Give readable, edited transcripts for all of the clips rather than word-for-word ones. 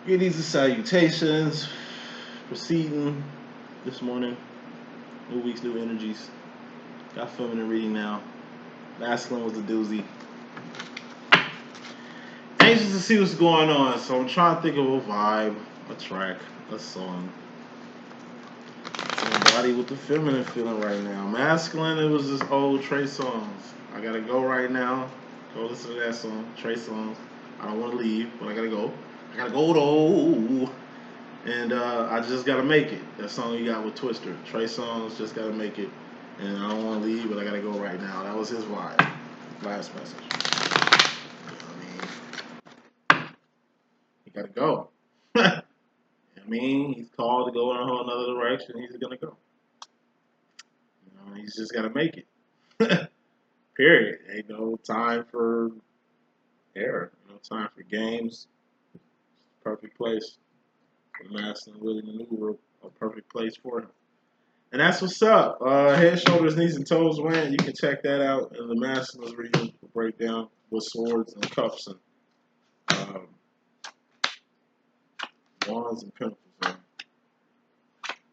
Greetings and salutations. Proceeding this morning. New weeks, new energies. Got feminine reading now. Masculine was a doozy. Anxious to see what's going on, so I'm trying to think of a vibe, a track, a song. Somebody with the feminine feeling right now. Masculine, it was this old Trey Songz. I gotta go right now. Go listen to that song, Trey Songz. I don't want to leave, but I gotta go. I gotta go though. And I just gotta make it. That song you got with Twister. Trey Songz, just gotta make it. And I don't want to leave, but I gotta go right now. That was his vibe. Last message. You know what I mean? He gotta go. I mean, he's called to go in a whole another direction. He's gonna go. You know, he's just gotta make it. Period. Ain't no time for error. No time for games. Perfect place. For Madison really maneuver a perfect place for him. And that's what's up. Head, shoulders, knees, and toes went. You can check that out in the Masculine's reading breakdown with swords and cups and um, wands and pentacles.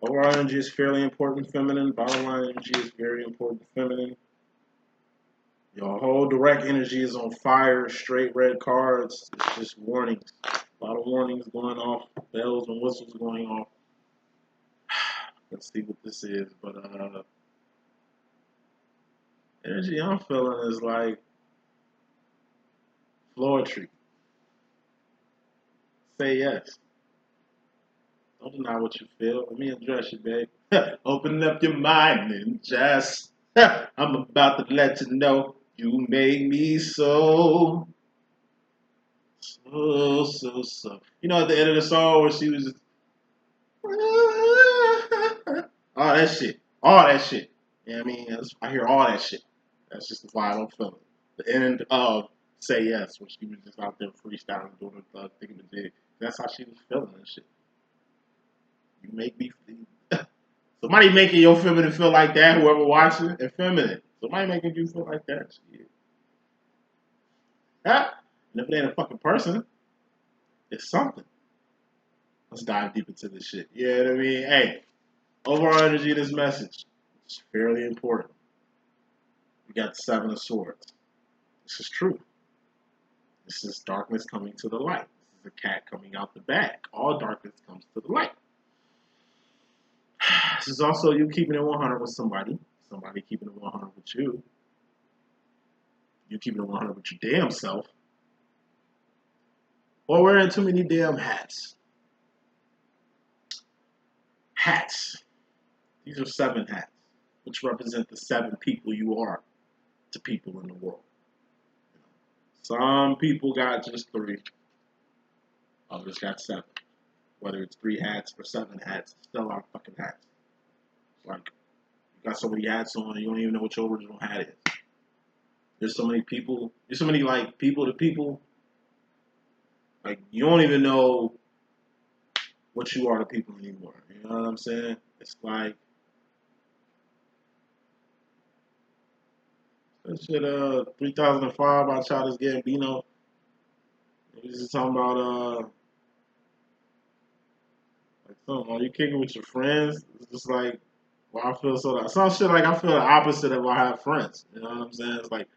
Overall energy is fairly important feminine. Bottom line energy is very important feminine. Your whole direct energy is on fire. Straight red cards. It's just warnings. A lot of warnings going off. Bells and whistles going off. Let's see what this is. But energy I'm feeling is like poetry. Say yes. Don't deny what you feel. Let me address you, babe. Open up your mind and just. I'm about to let you know you make me so. So. You know, at the end of the song where she was just. All that shit. All that shit. You know what I mean? I hear all that shit. That's just the vibe I'm feeling. The end of Say Yes, when she was just out there freestyling, doing the thug, thinking the dig. That's how she was feeling and shit. You make me feel. Somebody making your feminine feel like that, whoever watching, and feminine. Somebody making you feel like that. Shit. Huh? And if it ain't a fucking person, it's something. Let's dive deep into this shit. You know what I mean? Hey, overall energy of this message is fairly important. We got the Seven of Swords. This is true. This is darkness coming to the light. This is a cat coming out the bag. All darkness comes to the light. This is also you keeping it 100 with somebody. Somebody keeping it 100 with you. You keeping it 100 with your damn self. Or wearing too many damn hats. Hats. These are 7 hats, which represent the 7 people you are to people in the world. Some people got just 3. Others got 7. Whether it's 3 hats or 7 hats, it's still a lot of fucking hats. It's like you got so many hats on, you don't even know what your original hat is. There's so many people. There's so many like people to people. Like you don't even know what you are to people anymore. You know what I'm saying? It's like that shit. 3005 by Childish Gambino. He was just talking about like something. Are you kicking with your friends? It's just like, well, I feel so. Some shit like I feel the opposite of when I have friends. You know what I'm saying? It's like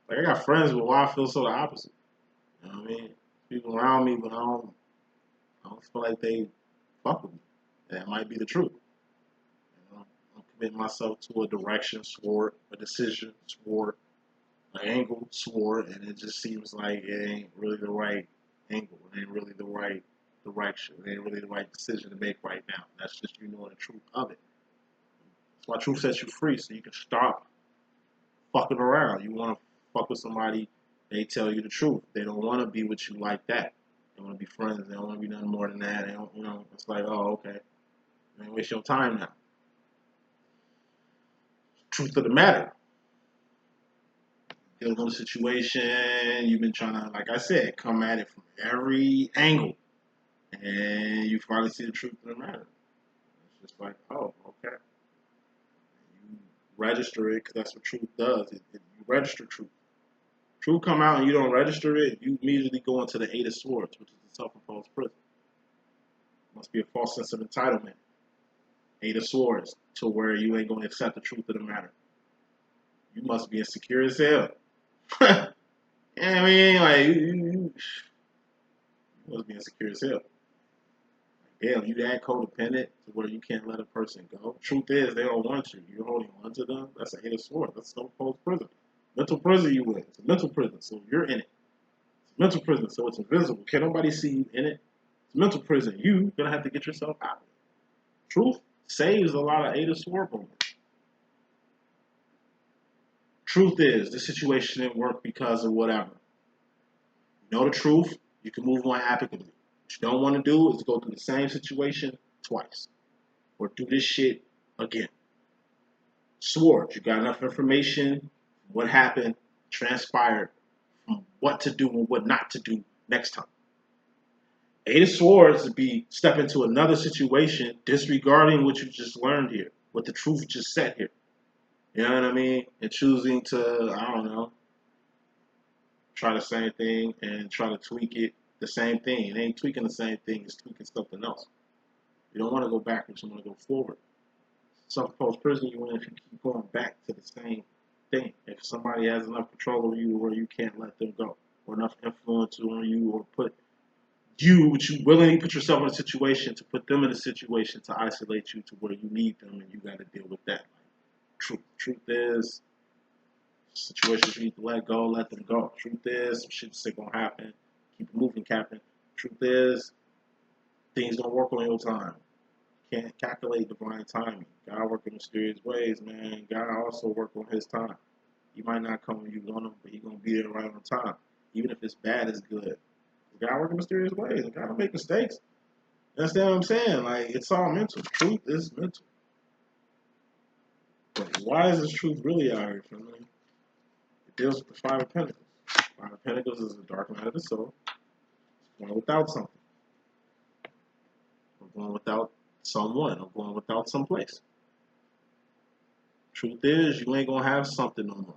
I got friends, but why I feel so the opposite? You know what I mean? People around me, but I don't feel like they fuck with me. That might be the truth. You know, I'm committing myself to a direction, swore, a decision, swore, an angle, swore, and it just seems like it ain't really the right angle. It ain't really the right direction. It ain't really the right decision to make right now. That's just you knowing the truth of it. That's why truth sets you free, so you can stop fucking around. You want to fuck with somebody, they tell you the truth. They don't want to be with you like that. They want to be friends. They don't want to be nothing more than that. They don't, it's like, oh, okay. Man, waste your time now. Truth of the matter. Dealing with a situation, you've been trying to, like I said, come at it from every angle. And you finally see the truth of the matter. It's just like, oh, okay. You register it because that's what truth does. You register truth. Truth come out and you don't register it, you immediately go into the Eight of Swords, which is the self-imposed prison. Must be a false sense of entitlement. Eight of Swords, to where you ain't going to accept the truth of the matter. You must be insecure as hell. Yeah, I mean, like, you must be insecure as hell. Damn, you that codependent to where you can't let a person go. Truth is, they don't want you. You're holding on to them. That's an Eight of Swords. That's self-imposed prison. Mental prison you in. It's a mental prison, so you're in it. It's a mental prison, so it's invisible. Can't nobody see you in it. It's a mental prison. You're going to have to get yourself out of it. Truth saves a lot of Eight of Swords moments. Truth is, this situation didn't work because of whatever. You know the truth, you can move on amicably. What you don't want to do is go through the same situation twice. Or do this shit again. Swords, you got enough information, what happened, transpired, from what to do and what not to do next time. Eight of Swords would be step into another situation, disregarding what you just learned here, what the truth just said here. You know what I mean? And choosing to, I don't know, try the same thing and try to tweak it the same thing. It ain't tweaking the same thing, it's tweaking something else. You don't want to go backwards, you want to go forward. Self-imposed prison you in if you keep going back to the same thing. If somebody has enough control over you where you can't let them go, or enough influence on you, or put you willingly put yourself in a situation to put them in a situation to isolate you to where you need them and you got to deal with that. Truth is, situations you need to let go, let them go. Truth is, some shit's still gonna happen. Keep it moving, Captain. Truth is, things don't work on your time. Can't calculate divine timing. God work in mysterious ways, man. God also work on His time. He might not come when you want Him, but He gonna be there right on time. Even if it's bad, it's good. God work in mysterious ways. God don't make mistakes. You understand what I'm saying? Like, it's all mental. Truth is mental. But why is this truth really out here, family? It deals with the Five of Pentacles. Five of Pentacles is the dark night of the soul. It's going without something. Or going without someone. Or going without someplace. Truth is, you ain't going to have something no more.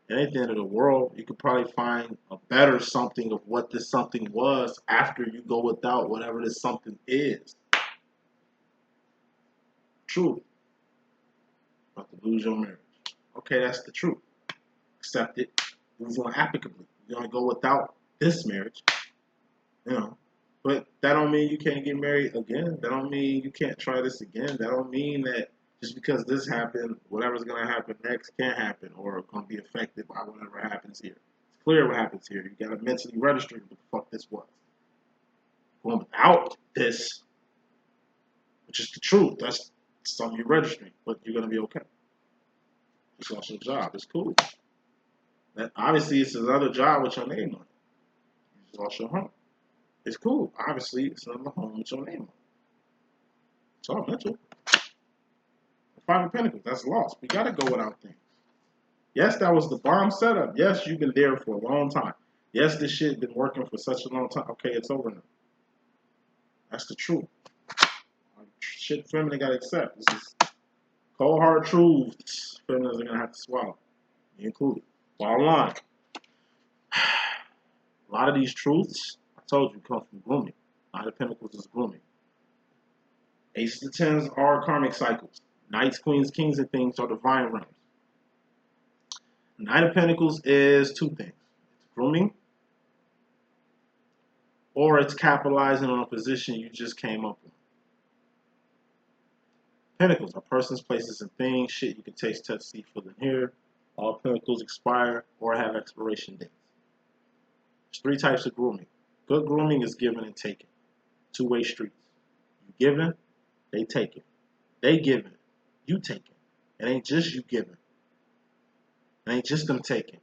And at the end of the world, you could probably find a better something of what this something was after you go without whatever this something is. Truth. About to lose your marriage. Okay, that's the truth. Accept it. Move on amicably. You're going to go without this marriage. You know. But that don't mean you can't get married again. That don't mean you can't try this again. That don't mean that just because this happened, whatever's going to happen next can't happen or going to be affected by whatever happens here. It's clear what happens here. You got to mentally register what the fuck this was. Going without this, which is the truth, that's something you're registering, but you're going to be okay. Just lost your job. It's cool. That obviously it's another job with your name on it. You just lost your home. It's cool. Obviously, it's another home with your name on it. It's all mental. Five of Pentacles, that's lost. We gotta go without things. Yes, that was the bomb setup. Yes, you've been there for a long time. Yes, this shit been working for such a long time. Okay, it's over now. That's the truth. Shit, feminine gotta accept. This is cold hard truths. Feminines are gonna have to swallow. Me included. Bottom line. A lot of these truths, I told you, come from grooming. Nine of Pentacles is grooming. Aces of Tens are karmic cycles. Knights, queens, kings, and things are divine realms. Knight of Pentacles is two things. It's grooming, or it's capitalizing on a position you just came up with. Pentacles are persons, places, and things. Shit you can taste, touch, see, feel, and hear. All pentacles expire or have expiration dates. There's three types of grooming. Good grooming is given and taken. Two-way streets. You giving, they taking. They giving, you taking. It ain't just you giving. It ain't just them taking.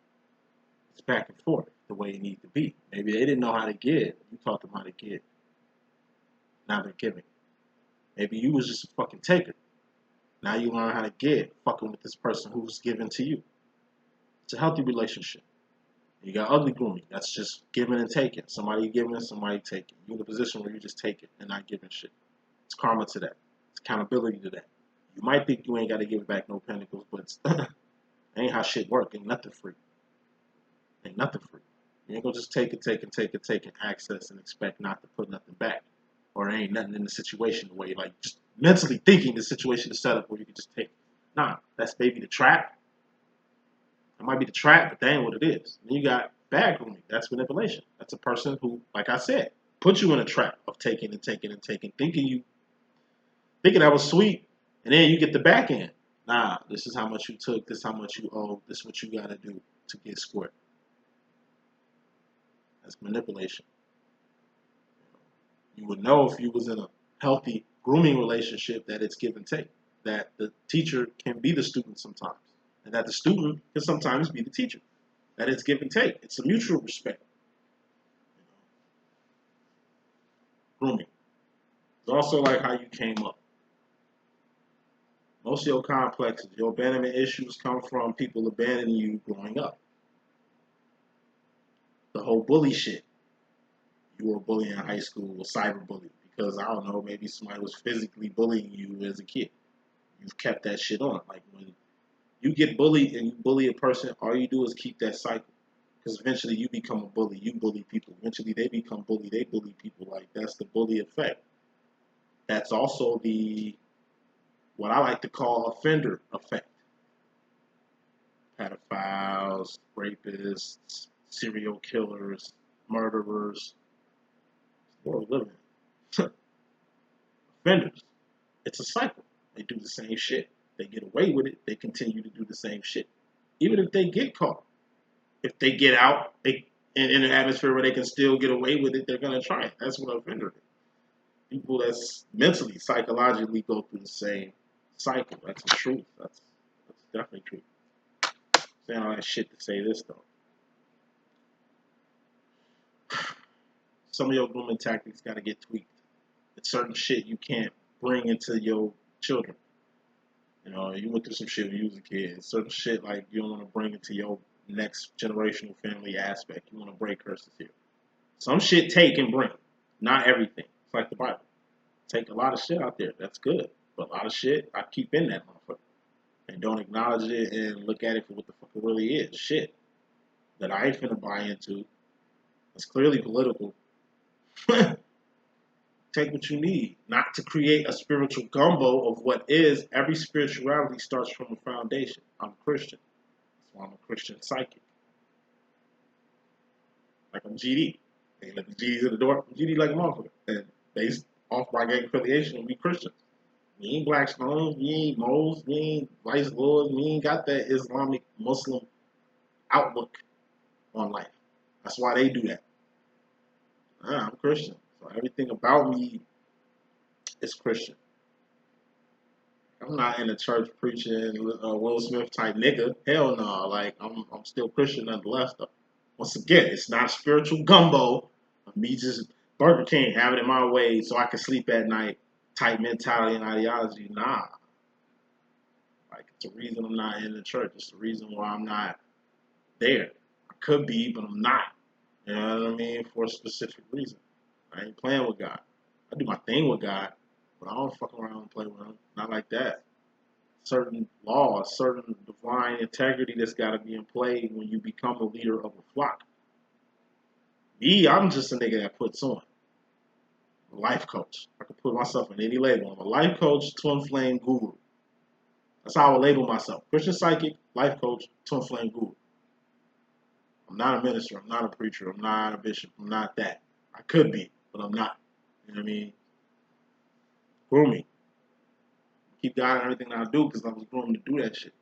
It's back and forth the way it needs to be. Maybe they didn't know how to give. You taught them how to give. Now they're giving. Maybe you was just a fucking taker. Now you learn how to give, fucking with this person who's giving to you. It's a healthy relationship. You got ugly grooming. That's just giving and taking. Somebody giving and somebody taking. You're in a position where you just take it and not giving shit. It's karma to that. It's accountability to that. You might think you ain't got to give back no pentacles, but Ain't how shit work. Ain't nothing free. Ain't nothing free. You ain't gonna just take and access and expect not to put nothing back. Or ain't nothing in the situation the way like just mentally thinking the situation is set up where you can just take. Nah, that's maybe the trap. It might be the trap, but that ain't what it is. Then you got bad grooming. That's manipulation. That's a person who, like I said, puts you in a trap of taking and taking and taking, thinking that was sweet, and then you get the back end. Nah, this is how much you took, this is how much you owe, this is what you gotta do to get square. That's manipulation. You would know if you was in a healthy grooming relationship that it's give and take. That the teacher can be the student sometimes. And that the student can sometimes be the teacher. That it's give and take. It's a mutual respect. Grooming. It's also like how you came up. Most of your complexes, your abandonment issues come from people abandoning you growing up. The whole bully shit. You were a bully in high school or cyber bully because I don't know, maybe somebody was physically bullying you as a kid. You've kept that shit on. Like when you get bullied and you bully a person, all you do is keep that cycle. Because eventually you become a bully. You bully people. Eventually they become bully. They bully people. Like that's the bully effect. That's also the what I like to call offender effect. Pedophiles, rapists, serial killers, murderers. World we live in. Offenders. It's a cycle. They do the same shit. They get away with it. They continue to do the same shit. Even if they get caught. If they get out in an atmosphere where they can still get away with it, they're going to try it. That's what an offender is. People that's mentally, psychologically go through the same cycle. That's the truth. That's definitely true. Saying all that shit to say this, though. Some of your grooming tactics got to get tweaked. It's certain shit you can't bring into your children. You know, you went through some shit when you was a kid. It's certain shit like you don't want to bring into your next generational family aspect. You want to break curses here. Some shit take and bring. Not everything. It's like the Bible. Take a lot of shit out there. That's good. But a lot of shit I keep in that motherfucker. And don't acknowledge it and look at it for what the fuck it really is. Shit that I ain't finna buy into. It's clearly political. Take what you need. Not to create a spiritual gumbo of what is. Every spirituality starts from a foundation. I'm a Christian. That's why I'm a Christian psychic. Like I'm GD. They let the GDs in the door. I'm GD like a motherfucker. And based off my gang affiliation, we Christians. We ain't Black Stones, we ain't Moles, we ain't Vice Lords, we ain't got that Islamic Muslim outlook on life. That's why they do that. I'm Christian. So everything about me is Christian. I'm not in the church preaching Will Smith type nigga. Hell no. Like I'm still Christian nonetheless though. Once again, it's not spiritual gumbo of me just Burger King having it my way so I can sleep at night type mentality and ideology. Nah. Like it's the reason I'm not in the church. It's the reason why I'm not there. I could be, but I'm not. You know what I mean? For a specific reason. I ain't playing with God. I do my thing with God, but I don't fuck around and play with him. Not like that. Certain laws, certain divine integrity that's got to be in play when you become a leader of a flock. Me, I'm just a nigga that puts on. A life coach. I can put myself in any label. I'm a life coach, twin flame guru. That's how I would label myself. Christian psychic, life coach, twin flame guru. I'm not a minister. I'm not a preacher. I'm not a bishop. I'm not that. I could be, but I'm not. You know what I mean? Grooming. Keep God in everything that I do because I was groomed to do that shit.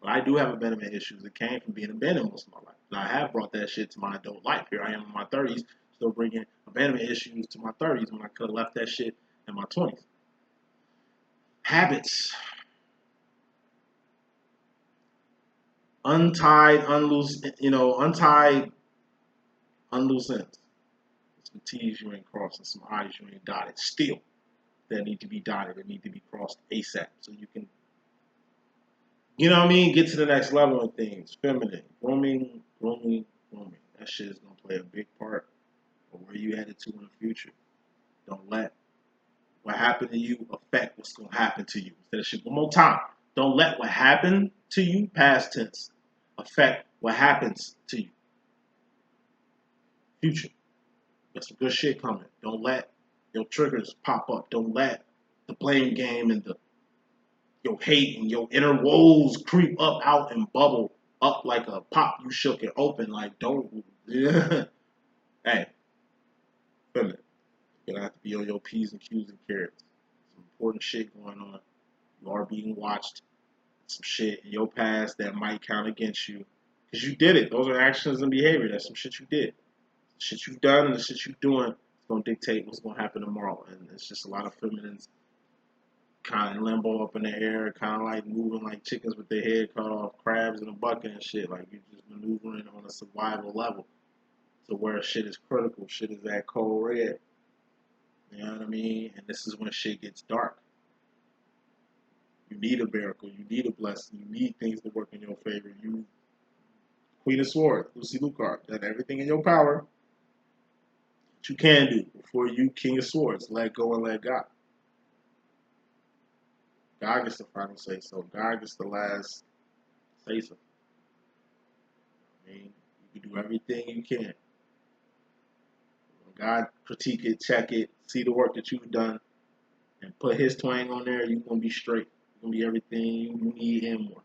But I do have abandonment issues. It came from being abandoned most of my life. And I have brought that shit to my adult life. Here I am in my 30s, still bringing abandonment issues to my 30s when I could have left that shit in my 20s. Habits. Untied, unloose, unloose ends. Some T's you ain't crossed and some I's you ain't dotted. Still, that need to be dotted. That need to be crossed ASAP. So you can, you know what I mean? Get to the next level of things. Feminine. Grooming. That shit is going to play a big part of where you headed to in the future. Don't let what happened to you affect what's going to happen to you. Say that shit one more time. Don't let what happened to you, past tense, affect what happens to you. Future. Got some good shit coming. Don't let your triggers pop up. Don't let the blame game and the your hate and your inner woes creep up out and bubble up like a pop you shook it open. Like don't yeah. Hey, feminine. You're gonna have to be on your P's and Q's and carrots. Some important shit going on. You are being watched. Some shit in your past that might count against you. Because you did it. Those are actions and behavior. That's some shit you did. The shit you've done and the shit you're doing is going to dictate what's going to happen tomorrow. And it's just a lot of feminines kind of in limbo up in the air, kind of like moving like chickens with their head cut off, crabs in a bucket and shit. Like you're just maneuvering on a survival level to where shit is critical. Shit is that cold red. You know what I mean? And this is when shit gets dark. You need a miracle. You need a blessing. You need things to work in your favor. You, Queen of Swords, Lucy Lucard, done everything in your power that you can do before you, King of Swords, let go and let God. God gets the final say so. God gets the last say so. I mean, you can do everything you can. When God critique it, check it, see the work that you've done, and put His twang on there, you're going to be straight. You're going to be everything you need and more.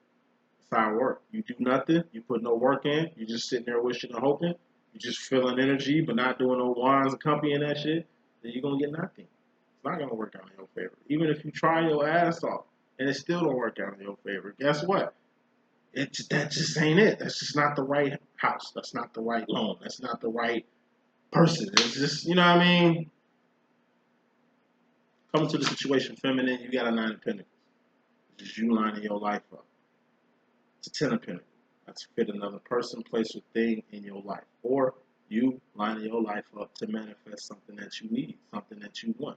That's how it works. You do nothing, you put no work in, you just sitting there wishing and hoping, you just feeling energy but not doing no wands and company and that shit, then you're going to get nothing. It's not going to work out in your favor. Even if you try your ass off and it still don't work out in your favor, guess what? That just ain't it. That's just not the right house. That's not the right loan. That's not the right person. It's just, you know what I mean? Coming to the situation feminine, you got a 9 of Pentacles. It's just you lining your life up. It's a 10 of Pentacles. That's fit another person, place, or thing in your life. Or you lining your life up to manifest something that you need, something that you want.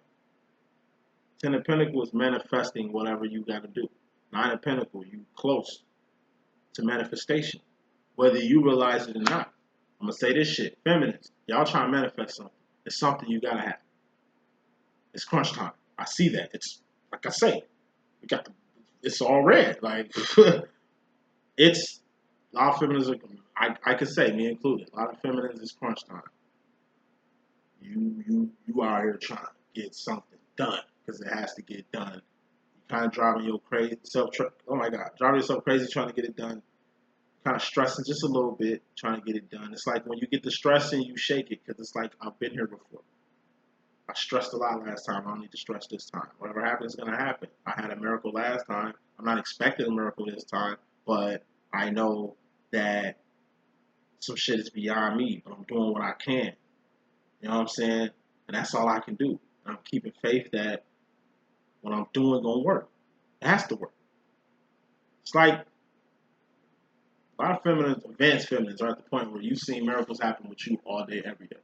10 of Pentacles is manifesting whatever you got to do. 9 of Pentacles, you close to manifestation, whether you realize it or not. I'm going to say this shit. Feminists, y'all trying to manifest something. It's something you got to have. It's crunch time. I see that. It's, like I say, we got the, it's all red. Like, it's, a lot of feminists, I could say, me included, a lot of feminists is crunch time. You are here trying to get something done because it has to get done. You kind of driving your crazy self, oh my God, driving yourself crazy trying to get it done. Kind of stressing just a little bit, trying to get it done. It's like when you get the stressing, you shake it because it's like, I've been here before. I stressed a lot last time. I don't need to stress this time. Whatever happens is going to happen. I had a miracle last time. I'm not expecting a miracle this time, but I know that some shit is beyond me, but I'm doing what I can. You know what I'm saying? And that's all I can do. And I'm keeping faith that what I'm doing going to work. It has to work. It's like a lot of feminines, advanced feminines, are at the point where you've seen miracles happen with you all day, every day.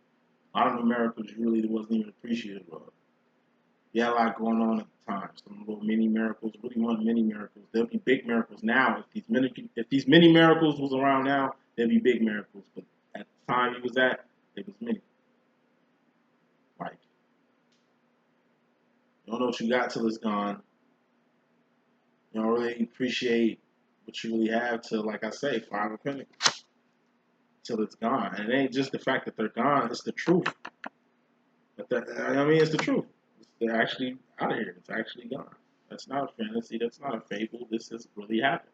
A lot of the miracles you really wasn't even appreciative of. You had a lot going on at the time. Some little mini miracles, really want mini miracles. There'll be big miracles now. If these mini miracles was around now, there'd be big miracles. But at the time he was at, it was mini. Like, you don't know what you got till it's gone. You don't really appreciate what you really have till, like I say, 5 of Pentacles. Till it's gone. And it ain't just the fact that they're gone, it's the truth. I mean, it's the truth. They're actually out of here. It's actually gone. That's not a fantasy. That's not a fable. This has really happened.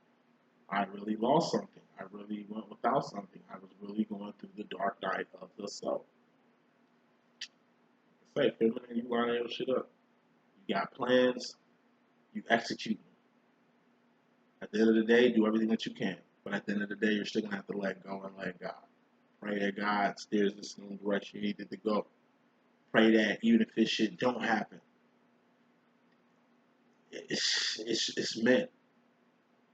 I really lost something. I really went without something. I was really going through the dark night of the soul. Say, feminine, you line your shit up. You got plans. You execute them. At the end of the day, do everything that you can. But at the end of the day, you're still going to have to let go and let God. Pray that God steers us in the direction you needed to go. Pray that even if this shit don't happen, it's meant.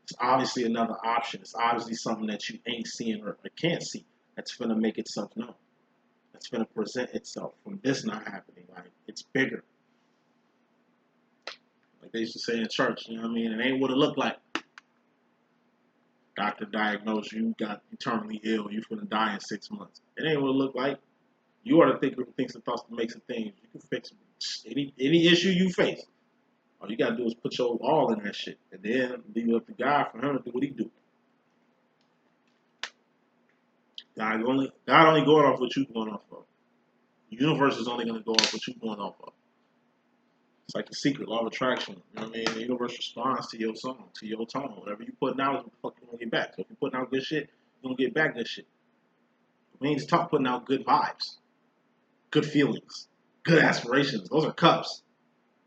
It's obviously another option. It's obviously something that you ain't seeing or can't see. That's going to make itself known. That's going to present itself from this not happening. Like, it's bigger. Like they used to say in church, you know what I mean? It ain't what it looked like. Doctor diagnosed you got eternally ill. You're going to die in 6 months. It ain't what it looked like. You are the thinker who thinks and thoughts and makes and things. You can fix any issue you face. All you gotta do is put your all in that shit, and then leave it up to God for him to do what he do. God only going off what you going off of. The universe is only going to go off what you going off of. It's like the secret law of attraction. You know what I mean? The universe responds to your song, to your tone. Whatever you putting out is what the fuck you gonna get back. So if you're putting out good shit, you're gonna get back good shit. It means talk putting out good vibes, good feelings, good aspirations. Those are cups.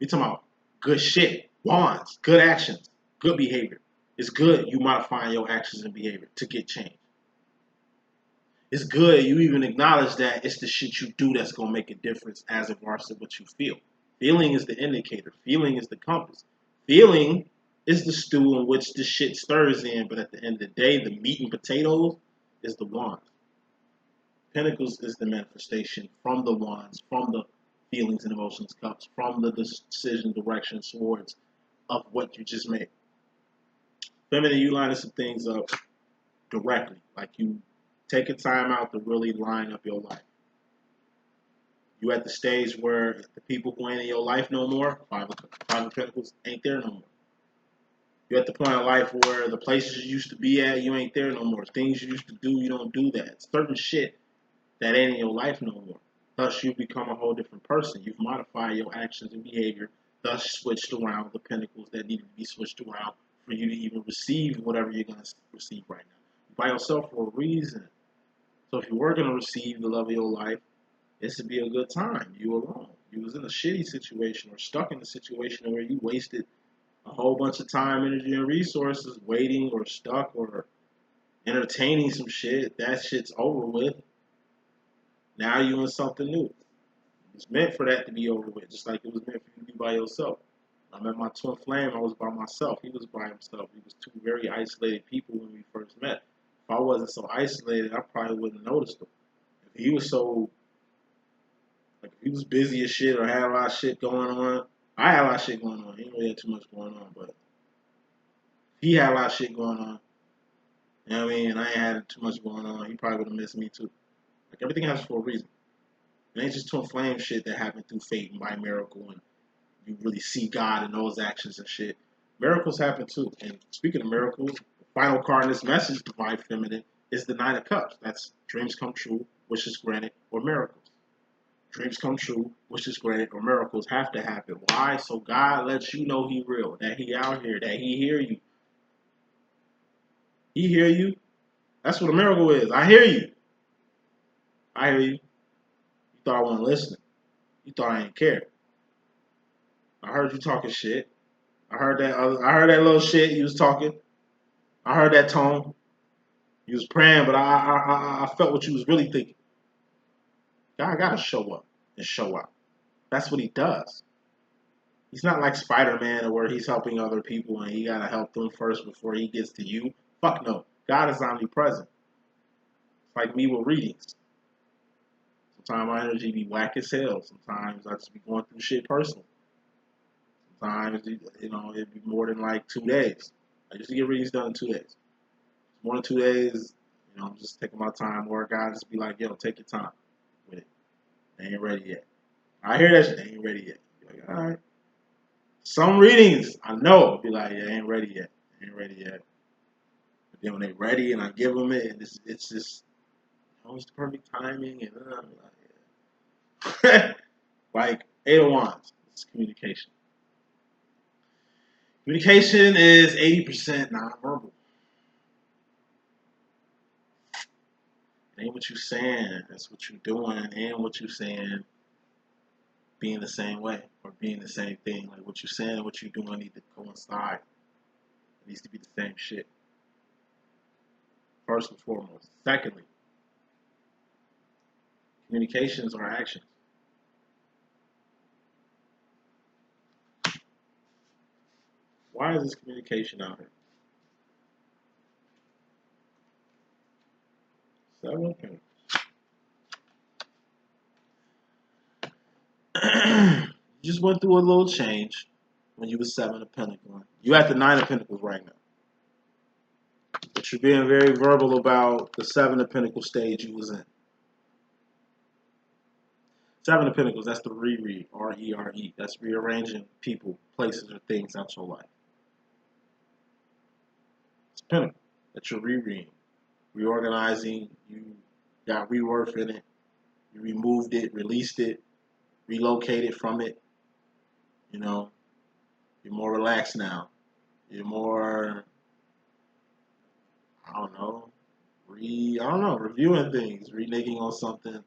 We talking about good shit, wands, good actions, good behavior. It's good you modifying your actions and behavior to get change. It's good you even acknowledge that it's the shit you do that's gonna make a difference as it regards to what you feel. Feeling is the indicator. Feeling is the compass. Feeling is the stew in which the shit stirs in, but at the end of the day, the meat and potatoes is the wand. Pentacles is the manifestation from the wands, from the feelings and emotions cups, from the decision, direction, swords of what you just made. Feminine, you lining some things up directly. Like you take a time out to really line up your life. You at the stage where the people who ain't in your life no more, five of Pentacles, ain't there no more. You're at the point of life where the places you used to be at, you ain't there no more. Things you used to do, you don't do that. Certain shit that ain't in your life no more. Thus, you become a whole different person. You've modified your actions and behavior, thus switched around the pentacles that needed to be switched around for you to even receive whatever you're going to receive right now. You're by yourself for a reason. So if you were going to receive the love of your life, this would be a good time. You alone. You was in a shitty situation or stuck in a situation where you wasted a whole bunch of time, energy, and resources waiting or stuck or entertaining some shit. That shit's over with. Now you in something new. It's meant for that to be over with, just like it was meant for you to be by yourself. I met my twin flame, I was by myself. He was by himself. We was two very isolated people when we first met. If I wasn't so isolated, I probably wouldn't have noticed him. If he was so, like, if he was busy as shit or had a lot of shit going on, I had a lot of shit going on. He didn't really have too much going on, but he had a lot of shit going on. You know what I mean? And I ain't had too much going on. He probably would have missed me too. Like, everything happens for a reason. It ain't just twin flame shit that happened through fate and by miracle and you really see God in those actions and shit. Miracles happen too. And speaking of miracles, the final card in this message, Divine Feminine, is the Nine of Cups. That's dreams come true, wishes granted, or miracles. Dreams come true, wishes granted, or miracles have to happen. Why? So God lets you know He real, that He out here, that He hear you. He hear you. That's what a miracle is. I hear you. I hear you. You thought I wasn't listening. You thought I didn't care. I heard you talking shit. I heard that little shit you was talking. I heard that tone. You was praying, but I felt what you was really thinking. God gotta show up and show out. That's what He does. He's not like Spider-Man where He's helping other people and He gotta help them first before He gets to you. Fuck no. God is omnipresent. It's like me with readings. Sometimes my energy be whack as hell. Sometimes I just be going through shit personally. Sometimes, it'd be more than like 2 days. I used to get readings done in 2 days. More than 2 days, I'm just taking my time. Or God just be like, yo, take your time with it. They ain't ready yet. I hear that shit. They ain't ready yet. Be like, all right. Some readings, I know, be like, yeah, they ain't ready yet. They ain't ready yet. But then when they ready and I give them it, and it's just, it's the perfect timing. And I'm like, yeah. Like, Eight of Wands. It's communication. Communication is 80% nonverbal. It ain't what you saying, it's what you doing, and what you saying being the same way or being the same thing. Like what you saying and what you doing need to coincide. It needs to be the same shit. First and foremost. Secondly, communications are actions. Why is this communication out here? Seven Pentacles. You just went through a little change when you were Seven of Pentacles. You at the Nine of Pentacles right now. But you're being very verbal about the Seven of Pentacles stage you was in. Seven of Pentacles, that's the reread, R-E-R-E. That's rearranging people, places, or things out your life. It's Pentacle. That's your rereading. Reorganizing, you got reworth in it. You removed it, released it, relocated from it. You know, you're more relaxed now. You're more, I don't know, reviewing things, reneging on something,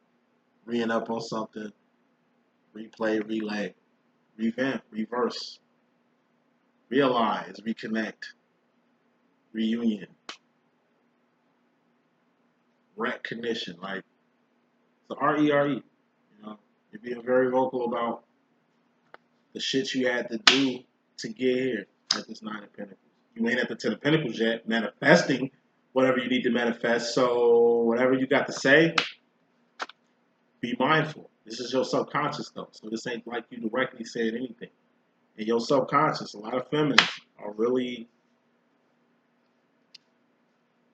reing up on something, replay, relay, revamp, reverse, realize, reconnect, reunion, recognition. Like, it's RERE. You know, you're being very vocal about the shit you had to do to get here at this Nine of Pentacles. You ain't at the Ten of Pentacles yet, manifesting whatever you need to manifest. So whatever you got to say, be mindful. This is your subconscious though, so this ain't like you directly saying anything. In your subconscious, a lot of feminists are really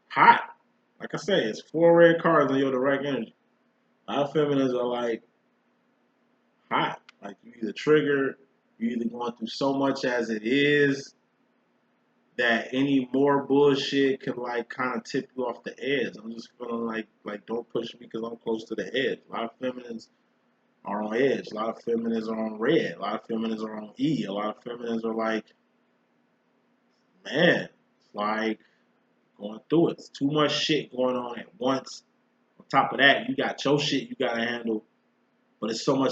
hot. Like I say, it's 4 red cards in your direct energy. A lot of feminists are like hot. Like you either triggered, you either going through so much as it is that any more bullshit can like kind of tip you off the edge. I'm just feeling like don't push me because I'm close to the edge. A lot of feminists are on edge. A lot of feminists are on red. A lot of feminists are on E. A lot of feminists are like, man, it's like going through it. It's too much shit going on at once. On top of that, you got your shit you gotta handle, but it's so much,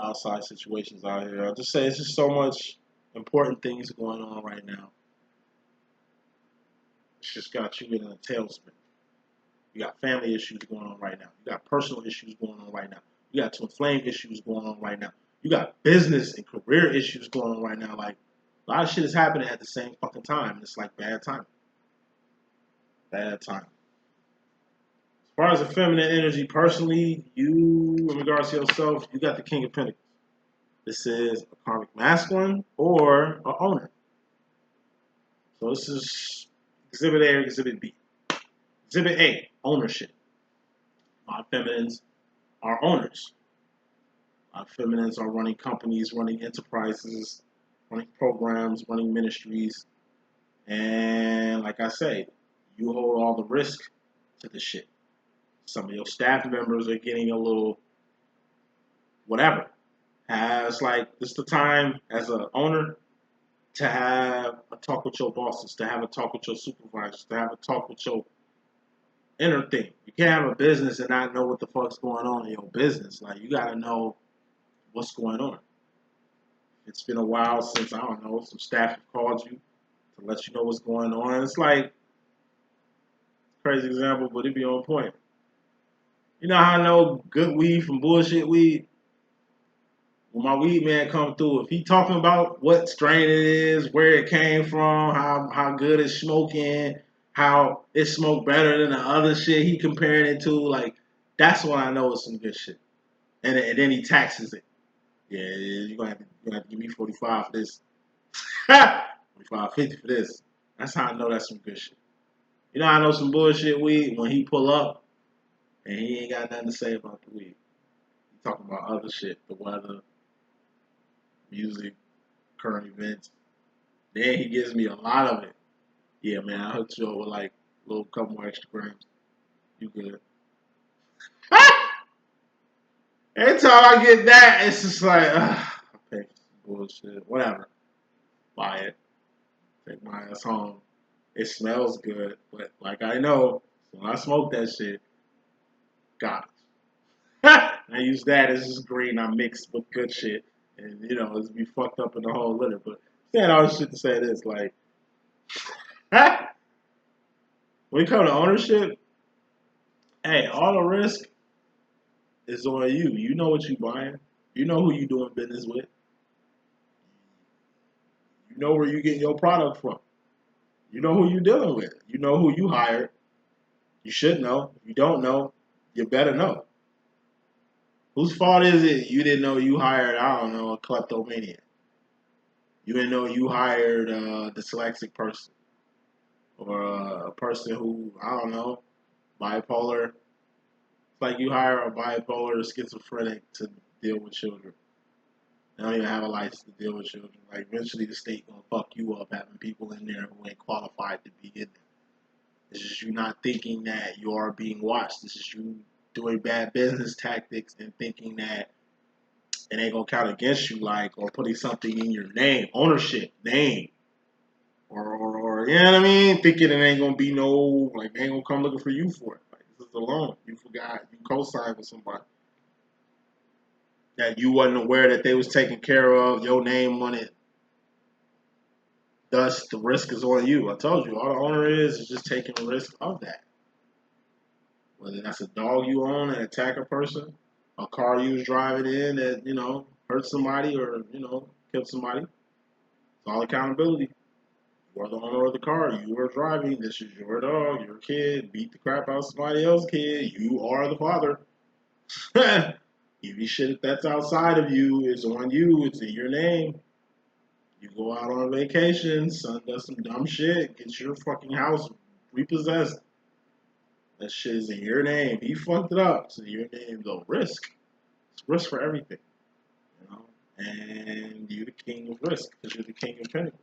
outside situations out here. I'll just say it's just so much important things going on right now. It's just got you in a tailspin. You got family issues going on right now. You got personal issues going on right now. You got twin flame issues going on right now. You got business and career issues going on right now. Like, a lot of shit is happening at the same fucking time. And it's like bad time. Bad time. As far as the feminine energy, personally, you, in regards to yourself, you got the King of Pentacles. This is a karmic masculine or an owner. So this is Exhibit A or Exhibit B. Exhibit A, ownership. A lot of feminines are owners. A lot of feminines are running companies, running enterprises, running programs, running ministries. And like I say, you hold all the risk to the shit. Some of your staff members are getting a little whatever. It's like this is the time as an owner to have a talk with your bosses, to have a talk with your supervisors, to have a talk with your inner thing. You can't have a business and not know what the fuck's going on in your business. Like, you gotta know what's going on. It's been a while since, I don't know, some staff have called you to let you know what's going on. It's like, crazy example, but it be on point. You know how I know good weed from bullshit weed? When my weed man come through, if he talking about what strain it is, where it came from, how good it's smoking, how it smoked better than the other shit he comparing it to, like, that's when I know it's some good shit. And then he taxes it. Yeah, you're gonna have to give me 45 for this. 45, 50 for this. That's how I know that's some good shit. You know how I know some bullshit weed? When he pull up and he ain't got nothing to say about the weed. He talking about other shit, the weather, music, current events. Then he gives me a lot of it. Yeah, man, I hooked you up with like a little couple more extra grams. You good. Every time I get that, it's just like, I pay for some bullshit. Whatever. Buy it. Take my ass home. It smells good, but like I know, when I smoke that shit, God. I use that as just green I mix with good shit. And, it's be fucked up in the whole litter. But saying all this shit to say this, like, when it comes to ownership, hey, all the risk is on you. You know what you buying. You know who you doing business with. You know where you getting your product from. You know who you dealing with. You know who you hired. You should know. If you don't know, you better know. Whose fault is it you didn't know you hired, I don't know, a kleptomaniac? You didn't know you hired a dyslexic person. Or a person who, I don't know, bipolar. It's like you hire a bipolar schizophrenic to deal with children. They don't even have a license to deal with children. Like, eventually the state gonna fuck you up having people in there who ain't qualified to be in there. This is you not thinking that you are being watched. This is you doing bad business tactics and thinking that it ain't gonna count against you, like, or putting something in your name, ownership, name, or you know what I mean? Thinking it ain't gonna be no, like, they ain't gonna come looking for you for it. Like, this is a loan. You forgot, you co-signed with somebody that you wasn't aware that they was taking care of, your name on it. Thus, the risk is on you. I told you, all the owner is just taking the risk of that. Whether that's a dog you own and attack a person, a car you was driving in that, hurt somebody or, killed somebody. It's all accountability. You are the owner of the car. You are driving. This is your dog, your kid. Beat the crap out of somebody else's kid. You are the father. Any shit that's outside of you is on you. It's in your name. You go out on vacation, son does some dumb shit, gets your fucking house repossessed. That shit is in your name. He fucked it up. It's in your name, though. Risk. It's risk for everything. You know? And you're the king of risk because you're the king of pentacles.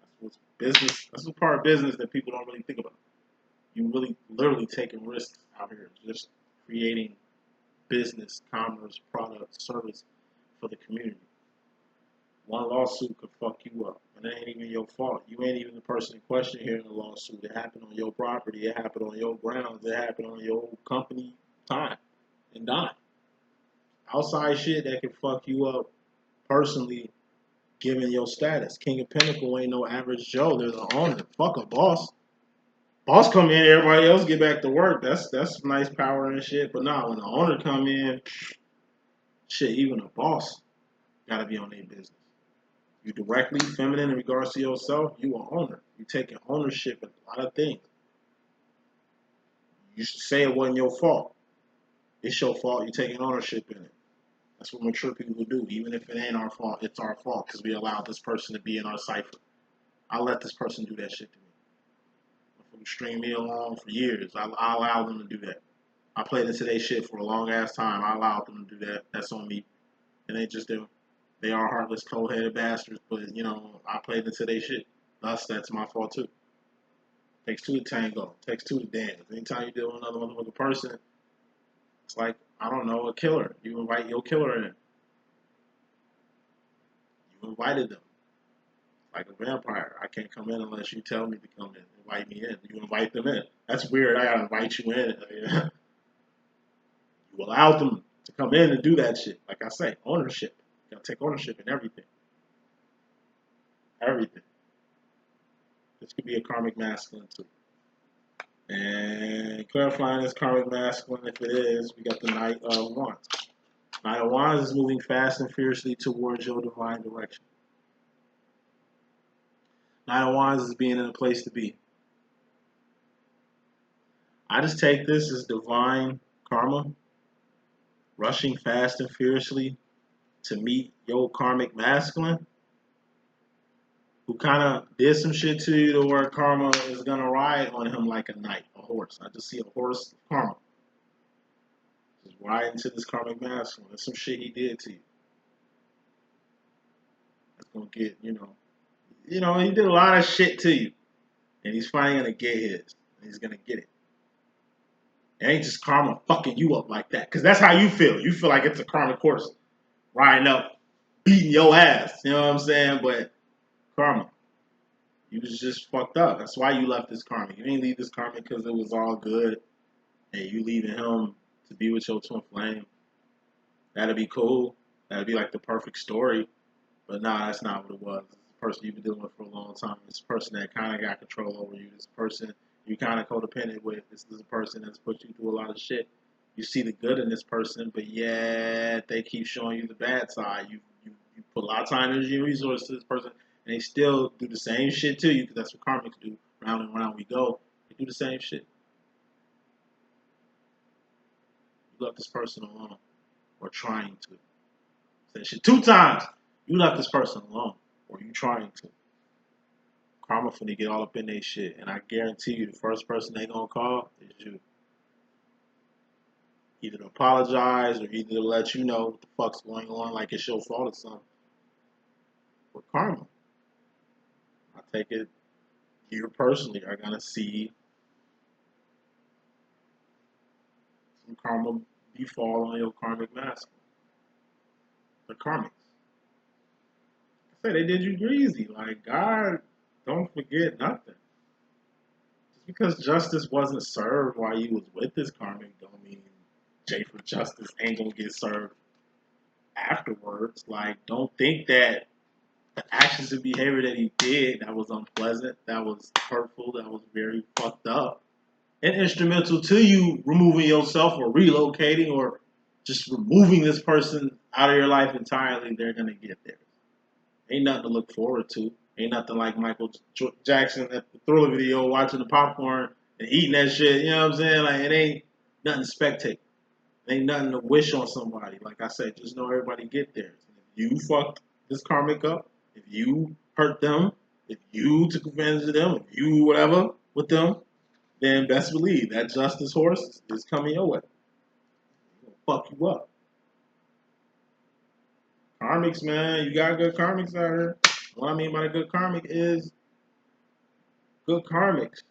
That's what's business. That's the part of business that people don't really think about. You really literally taking risks out here. Just creating business, commerce, product, service for the community. One lawsuit could fuck you up, and it ain't even your fault. You ain't even the person in question here in the lawsuit. It happened on your property. It happened on your grounds. It happened on your company time and dime. Outside shit that can fuck you up personally, given your status. King of Pinnacle ain't no average Joe. They're the owner. Fuck a boss. Boss come in, everybody else get back to work. That's nice power and shit. But nah, when the owner come in, shit, even a boss gotta be on their business. You directly feminine in regards to yourself, you an owner. You taking ownership in a lot of things. You should say it wasn't your fault. It's your fault. You're taking ownership in it. That's what mature people do. Even if it ain't our fault, it's our fault because we allowed this person to be in our cipher. I let this person do that shit to me. From string me along for years, I allowed them to do that. I played into their shit for a long ass time. I allowed them to do that. That's on me. And they just do. They are heartless, cold-headed bastards, but, I played into their shit. Thus, that's my fault, too. Takes two to tango. Takes two to dance. Anytime you deal with another motherfucking person, it's like, I don't know, a killer. You invite your killer in. You invited them. Like a vampire. I can't come in unless you tell me to come in. Invite me in. You invite them in. That's weird. I gotta invite you in. You allowed them to come in and do that shit. Like I say, ownership. You gotta take ownership in everything. Everything. This could be a karmic masculine too. And clarifying this karmic masculine, if it is, we got the Knight of Wands. Knight of Wands is moving fast and fiercely towards your divine direction. Knight of Wands is being in a place to be. I just take this as divine karma, rushing fast and fiercely to meet your karmic masculine, who kind of did some shit to you to where karma is going to ride on him like a knight, a horse. I just see a horse karma. Just riding to this karmic masculine. There's some shit he did to you. That's going to get, he did a lot of shit to you. And he's finally going to get his. And he's going to get it. It ain't just karma fucking you up like that. Because that's how you feel. You feel like it's a karmic horse riding up, beating your ass. You know what I'm saying? But karma. You was just fucked up. That's why you left this karmic. You didn't leave this karmic because it was all good. And you leaving him to be with your twin flame. That'd be cool. That'd be like the perfect story. But nah, that's not what it was. It's a person you've been dealing with for a long time. It's a person that kind of got control over you. This person you kind of codependent with. This is a person that's put you through a lot of shit. You see the good in this person, but yet they keep showing you the bad side. You put a lot of time, energy, and resources to this person, and they still do the same shit to you because that's what karmics do. Round and round we go. They do the same shit. You left this person alone, or trying to. Say shit 2 times. You left this person alone, or you trying to. Karma finna get all up in their shit, and I guarantee you, the first person they gonna call is you. Either to apologize or either to let you know what the fuck's going on, like it's your fault or something. With karma, I take it you personally are gonna see karma befall on your karmic master. The karmics. I said they did you greasy. Like, God, don't forget nothing. Just because justice wasn't served while you was with this karmic don't mean J for justice ain't gonna get served afterwards. Like, don't think that the actions and behavior that he did that was unpleasant, that was hurtful, that was very fucked up, and instrumental to you removing yourself or relocating or just removing this person out of your life entirely, they're gonna get there. Ain't nothing to look forward to. Ain't nothing like Michael Jackson at the Thriller video watching the popcorn and eating that shit. You know what I'm saying? Like, it ain't nothing to spectate. It ain't nothing to wish on somebody. Like I said, just know everybody get there. If you fucked this karmic up, if you hurt them, if you took advantage of them, if you whatever with them, then best believe that justice horse is coming your way. It'll fuck you up. Karmics, man, you got good karmics out here. What I mean by the good karmic is good karmics.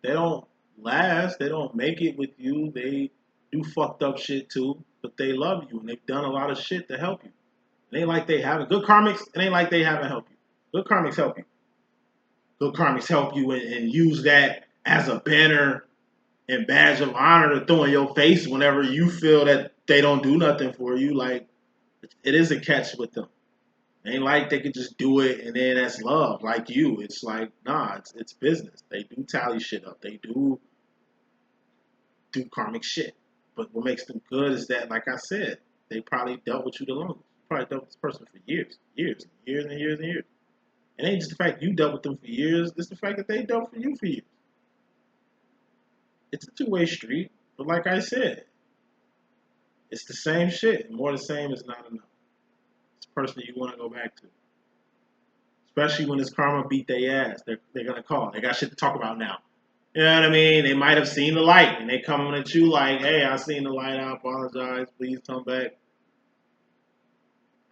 They don't last. They don't make it with you. They do fucked up shit too, but they love you and they've done a lot of shit to help you. It ain't like they haven't. Good karmics, it ain't like they haven't helped you. Good karmics help you. Good karmics help you and use that as a banner and badge of honor to throw in your face whenever you feel that they don't do nothing for you. Like, it is a catch with them. It ain't like they could just do it and then that's love, like you. It's like, nah, it's business. They do tally shit up. They do karmic shit. But what makes them good is that, like I said, they probably dealt with you the longest. You probably dealt with this person for years, years, years and years and years. It ain't just the fact you dealt with them for years, it's the fact that they dealt with you for years. It's a two-way street, but like I said, it's the same shit. More the same is not enough. It's a person you want to go back to. Especially when this karma beat their ass. They're going to call. They got shit to talk about now. You know what I mean? They might have seen the light, and they coming at you like, hey, I seen the light. I apologize. Please come back.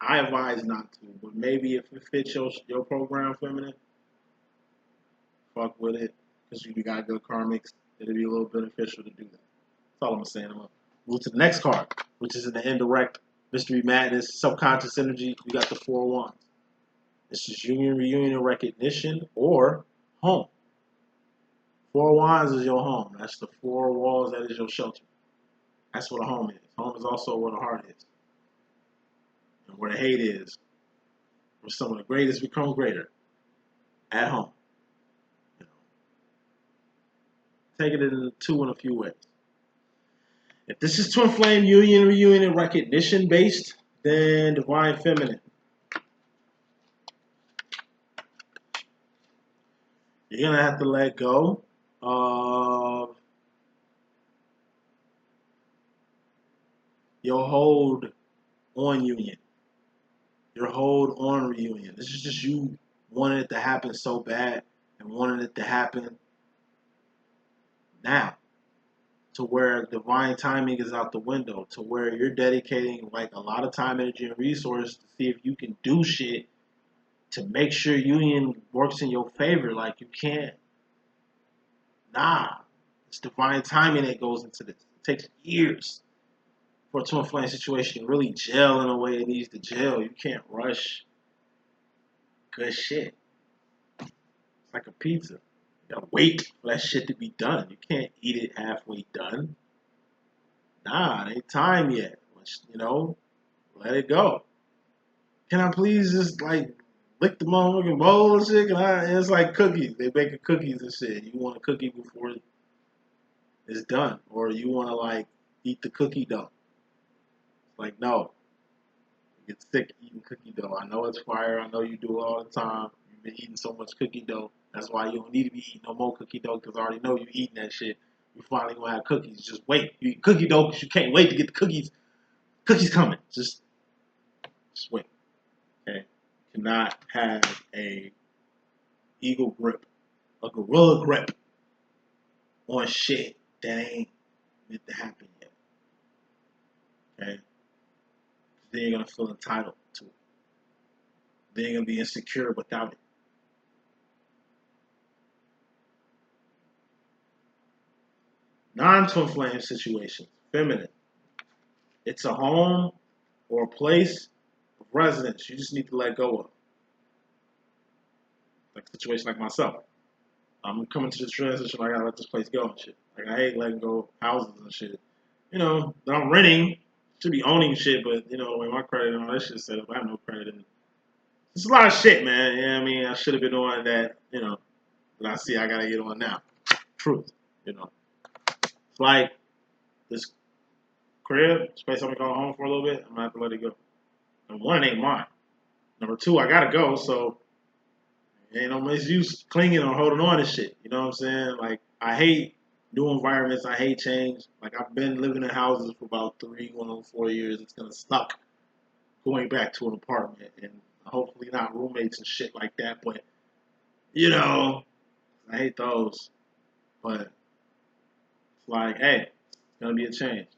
I advise not to, but maybe if it fits your program, feminine, fuck with it, because you got good karmics. It'll be a little beneficial to do that. That's all I'm saying. I'm going to move to the next card, which is in the indirect mystery madness, subconscious energy. We got the 4 wands. This is union, reunion, recognition, or home. 4 wands is your home. That's the 4 walls. That is your shelter. That's what a home is. Home is also where the heart is, and where the hate is. Where some of the greatest become greater. At home. You know, take it in two in a few ways. If this is twin flame union, reunion, and recognition based, then divine feminine. You're gonna have to let go of your hold on union, your hold on reunion. This is just you wanting it to happen so bad and wanting it to happen now, to where divine timing is out the window, to where you're dedicating like a lot of time, energy, and resources to see if you can do shit to make sure union works in your favor. Like, you can't. Nah, it's divine timing that goes into this. It takes years for a twin flame situation to really gel in a way it needs to gel. You can't rush good shit. It's like a pizza. You gotta wait for that shit to be done. You can't eat it halfway done. Nah, it ain't time yet. You know, let it go. Can I please just like lick the motherfucking bowl and shit? It's like cookies. They making cookies and shit. You want a cookie before it's done, or you want to like eat the cookie dough. Like, no, you get sick eating cookie dough. I know it's fire. I know you do it all the time. You've been eating so much cookie dough. That's why you don't need to be eating no more cookie dough, because I already know you eating that shit. You finally gonna have cookies. Just wait. You eat cookie dough because you can't wait to get the cookies. Cookies coming. Just wait. Okay. You cannot have a eagle grip, a gorilla grip on shit that ain't meant to happen yet. Okay. Then you're gonna feel entitled to it. Then you're gonna be insecure without it. Non-twin flame situations, feminine. It's a home or a place of residence you just need to let go of. Like a situation like myself. I'm coming to the transition, I gotta let this place go and shit. Like I hate letting go of houses and shit. You know, that I'm renting, should be owning shit, but you know, the way my credit and all that shit set up, I have no credit and it's a lot of shit, man. You know what I mean? I should have been on that, you know, that I see I gotta get on now. Truth. You know. It's like this crib, space I'm gonna go home for a little bit, I'm gonna have to let it go. Number one, it ain't mine. Number two, I gotta go, so ain't no misuse clinging or holding on to shit. You know what I'm saying? Like I hate new environments. I hate change. Like I've been living in houses for about 4 years. It's gonna suck going back to an apartment and hopefully not roommates and shit like that. But you know, I hate those. But it's like, hey, it's gonna be a change.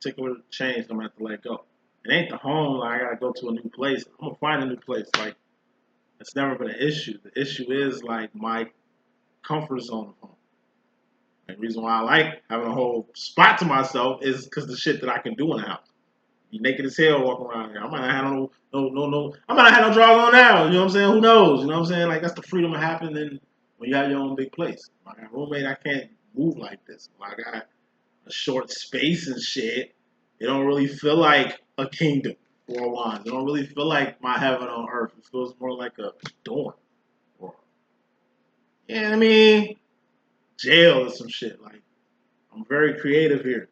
Particular change, I'm gonna have to let go. It ain't the home. Like I gotta go to a new place. I'm gonna find a new place. Like it's never been an issue. The issue is like my comfort zone of home. And the reason why I like having a whole spot to myself is because the shit that I can do in the house. Be naked as hell walking around here. I might not have no. I might not have no drawers on now. You know what I'm saying? Who knows? You know what I'm saying? Like that's the freedom of happening when you have your own big place. When I got a roommate, I can't move like this. When I got a short space and shit, it don't really feel like a kingdom for a while. It don't really feel like my heaven on earth. It feels more like a dorm or you know what I mean? Jail or some shit. Like I'm very creative here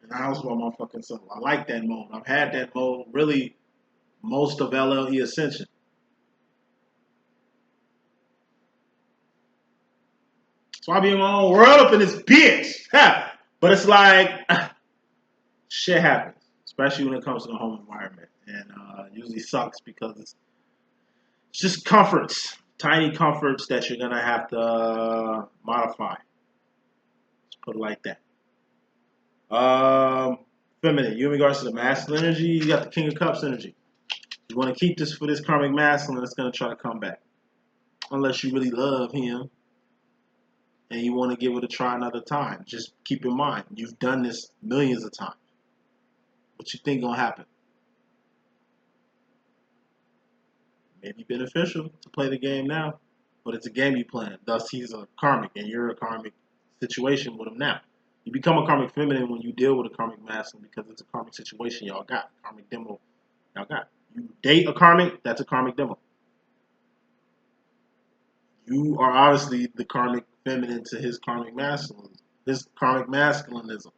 in the house by my fucking self. I like that mode. I've had that mode really most of LLE.Ascension. So I be in my own world up in this bitch. Ha! But it's like shit happens, especially when it comes to the home environment, and usually sucks because it's just comforts, tiny comforts that you're gonna have to modify. Let's put it like that. Um, Feminine. You in regards to the masculine energy, you got the King of Cups energy. You want to keep this for this karmic masculine that's going to try to come back. Unless you really love him and you want to give it a try another time. Just keep in mind, you've done this millions of times. What you think going to happen? Maybe beneficial to play the game now, but it's a game you playing. Thus, he's a karmic and you're a karmic situation with him now. You become a karmic feminine when you deal with a karmic masculine because it's a karmic situation y'all got. Karmic demo y'all got. You date a karmic, that's a karmic demo. You are obviously the karmic feminine to his karmic masculine. His karmic masculinism.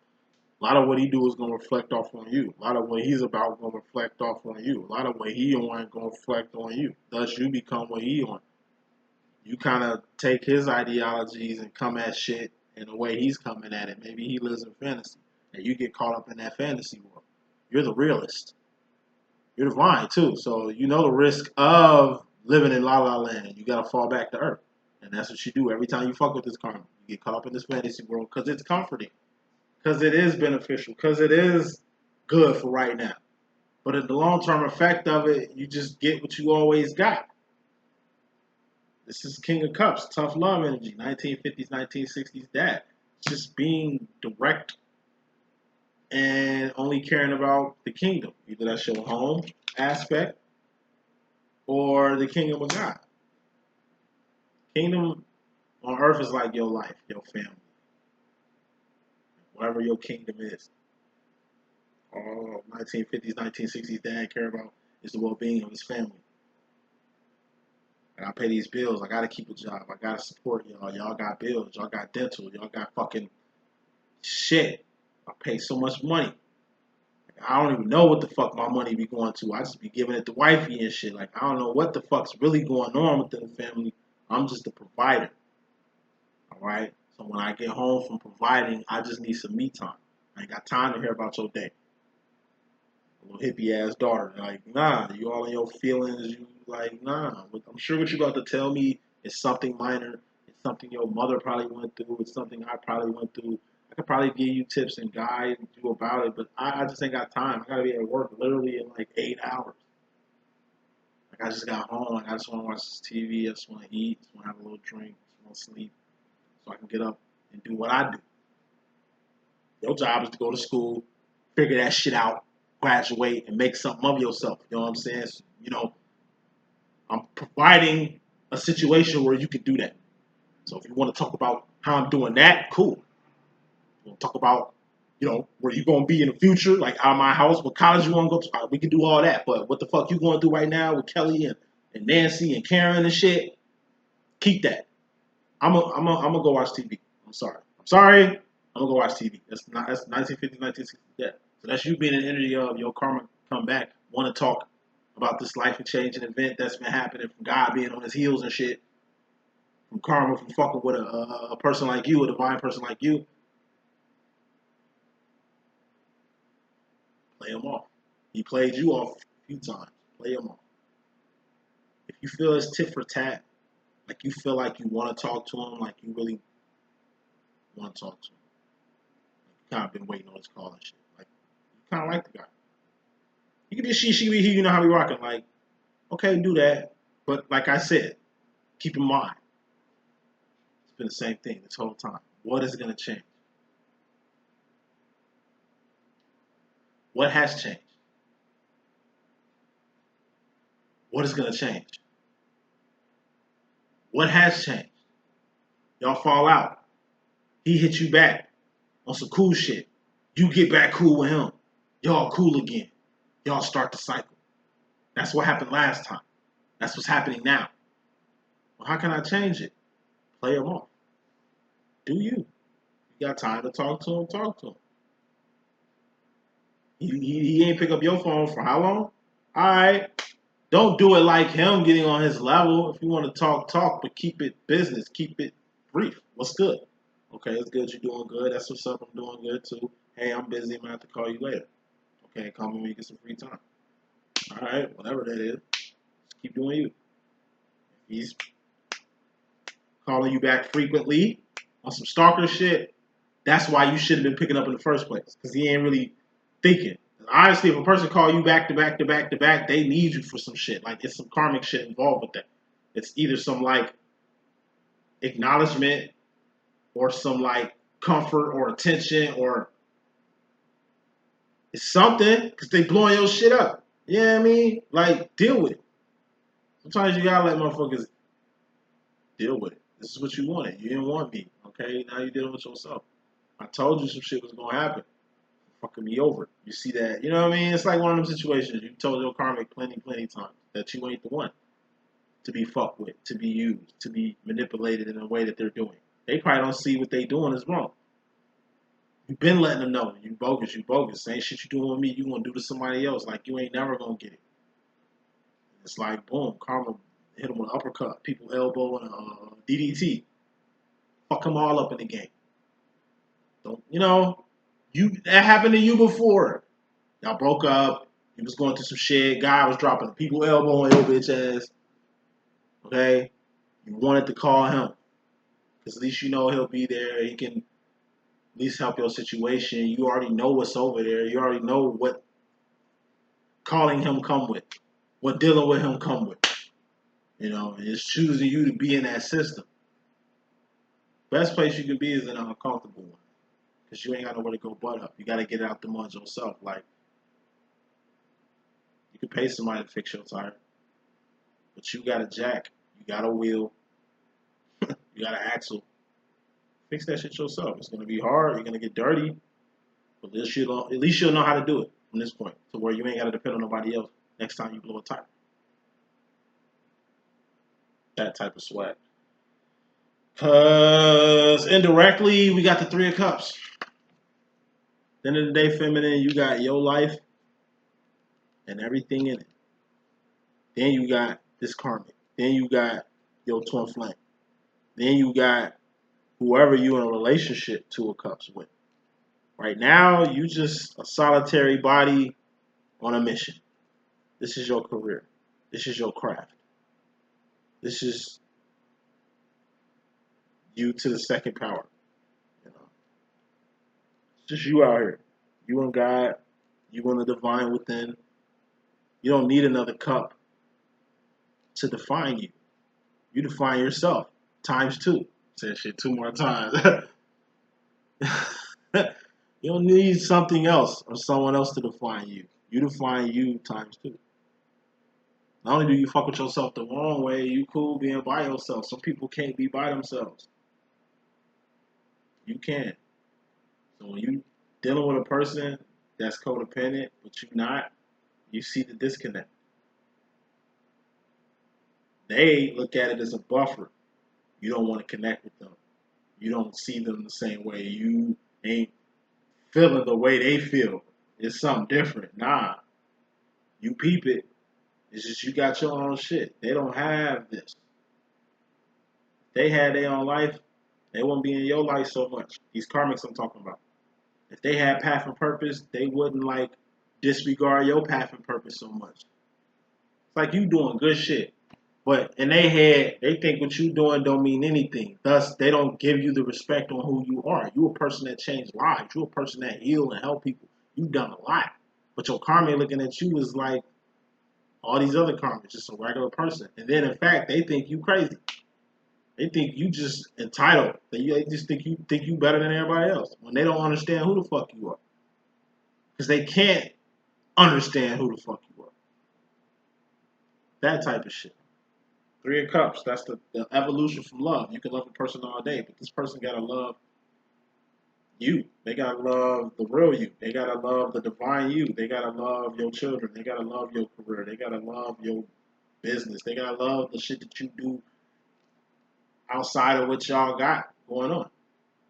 A lot of what he do is going to reflect off on you. A lot of what he's about going to reflect off on you. A lot of what he on going to reflect on you. Thus, you become what he on. You kind of take his ideologies and come at shit in the way he's coming at it. Maybe he lives in fantasy, and you get caught up in that fantasy world. You're the realist. You're divine too, so you know the risk of living in La La Land. You gotta fall back to earth, and that's what you do every time you fuck with this karma. You get caught up in this fantasy world because it's comforting, because it is beneficial, because it is good for right now. But in the long term effect of it, you just get what you always got. This is King of Cups, tough love energy, 1950s, 1960s dad. Just being direct and only caring about the kingdom. Either that's your home aspect or the kingdom of God. Kingdom on earth is like your life, your family, whatever your kingdom is. All 1950s, 1960s dad care about is the well-being of his family. I gotta pay these bills. I gotta keep a job. I gotta support y'all. Y'all got bills. Y'all got dental. Y'all got fucking shit. I pay so much money. I don't even know what the fuck my money be going to. I just be giving it to wifey and shit. Like I don't know what the fuck's really going on within the family. I'm just a provider. All right. So when I get home from providing, I just need some me time. I ain't got time to hear about your day. A little hippie ass daughter. Like, nah, you all in your feelings. You like, nah. I'm sure what you about to tell me is something minor. It's something your mother probably went through. It's something I probably went through. I could probably give you tips and guide you about it, but I just ain't got time. I gotta be at work literally in like 8 hours. Like I just got home. Like I just want to watch this TV. I just want to eat. I just want to have a little drink. I just want to sleep so I can get up and do what I do. Your job is to go to school, figure that shit out, graduate and make something of yourself. You know what I'm saying? So, you know, I'm providing a situation where you can do that. So if you want to talk about how I'm doing that, cool. We'll talk about, you know, where you gonna be in the future, like out of my house, what college you wanna go to. We can do all that. But what the fuck you gonna do right now with Kelly and Nancy and Karen and shit? Keep that. I'm gonna go watch TV. I'm sorry. I'm gonna go watch TV. That's 1950, 1960. Yeah. So that's you being in the energy of your karma come back. Want to talk about this life changing event that's been happening from God being on his heels and shit. From karma, from fucking with a person like you, a divine person like you. Play him off. He played you off a few times. Play him off. If you feel it's tit for tat, like you feel like you want to talk to him, like you really want to talk to him, like you kind of been waiting on his call and shit. Like you kind of like the guy. You can be she be he. You know how we rocking. Like okay, do that. But like I said, keep in mind, it's been the same thing this whole time. What is going to change? What has changed? What is going to change? What has changed? Y'all fall out. He hit you back on some cool shit. You get back cool with him. Y'all cool again. Y'all start the cycle. That's what happened last time. That's what's happening now. Well, how can I change it? Play him off. Do you? You got time to talk to him? Talk to him. He ain't pick up your phone for how long? All right. Don't do it like him getting on his level. If you want to talk, but keep it business. Keep it brief. What's good? Okay, it's good. You're doing good. That's what's up. I'm doing good too. Hey, I'm busy. I'm going to have to call you later. Okay, call me when you get some free time. All right, whatever that is. Just keep doing you. If he's calling you back frequently on some stalker shit, that's why you should have been picking up in the first place. Because he ain't really thinking. Honestly, if a person call you back to back to back to back, they need you for some shit. Like, it's some karmic shit involved with that. It's either some, like, acknowledgement or some, like, comfort or attention or it's something because they blowing your shit up. You know what I mean? Like, deal with it. Sometimes you gotta let motherfuckers deal with it. This is what you wanted. You didn't want me. Okay? Now you're dealing with yourself. I told you some shit was gonna happen. Fucking me over. You see that? You know what I mean? It's like one of them situations. You told your karmic plenty times that you ain't the one to be fucked with, to be used, to be manipulated in a way that they're doing. They probably don't see what they doing is wrong. You've been letting them know. You bogus, you bogus. Same shit you doing with me, you gonna do to somebody else. Like you ain't never gonna get it. It's like boom, karma hit them with an uppercut, people elbow and a DDT. Fuck them all up in the game. Don't you know? That happened to you before. Y'all broke up. You was going through some shit. Guy was dropping people elbow on your bitch ass. Okay? You wanted to call him. Because at least you know he'll be there. He can at least help your situation. You already know what's over there. You already know what calling him come with. What dealing with him come with. You know, and it's choosing you to be in that system. Best place you can be is in an uncomfortable one. Because you ain't got nowhere to go but up. You got to get it out the mud yourself. Like, you can pay somebody to fix your tire. But you got a jack. You got a wheel. You got an axle. Fix that shit yourself. It's going to be hard. You're going to get dirty. But at least you'll know how to do it from this point. To where you ain't got to depend on nobody else next time you blow a tire. That type of swag. Because indirectly, we got the Three of Cups. At the end of the day, feminine, you got your life and everything in it. Then you got this karmic. Then you got your twin flame. Then you got whoever you in a relationship to a cups with. Right now, you just a solitary body on a mission. This is your career. This is your craft. This is you to the second power. You know, it's just you out here. You and God. You and the divine within. You don't need another cup to define you. You define yourself times two. Say shit two more times. You don't need something else or someone else to define you. You define you times two. Not only do you fuck with yourself the wrong way, you cool being by yourself. Some people can't be by themselves. You can. So when you dealing with a person that's codependent, but you not, you see the disconnect. They look at it as a buffer. You don't want to connect with them. You don't see them the same way. You ain't feeling the way they feel. It's something different. Nah, you peep it. It's just you got your own shit. They don't have this. They had their own life. They wouldn't be in your life so much. These karmics I'm talking about. If they had path and purpose, they wouldn't like disregard your path and purpose so much. It's like you doing good shit. But in their head, they think what you doing don't mean anything. Thus, they don't give you the respect on who you are. You a person that changed lives. You a person that heal and help people. You've done a lot. But your karma looking at you is like all these other karmas, just a regular person. And then in fact, they think you crazy. They think you just entitled. They just think you better than everybody else when they don't understand who the fuck you are. Because they can't understand who the fuck you are. That type of shit. Three of Cups. That's the evolution from love. You can love a person all day, but this person gotta love you. They gotta love the real you. They gotta love the divine you. They gotta love your children. They gotta love your career. They gotta love your business. They gotta love the shit that you do outside of what y'all got going on.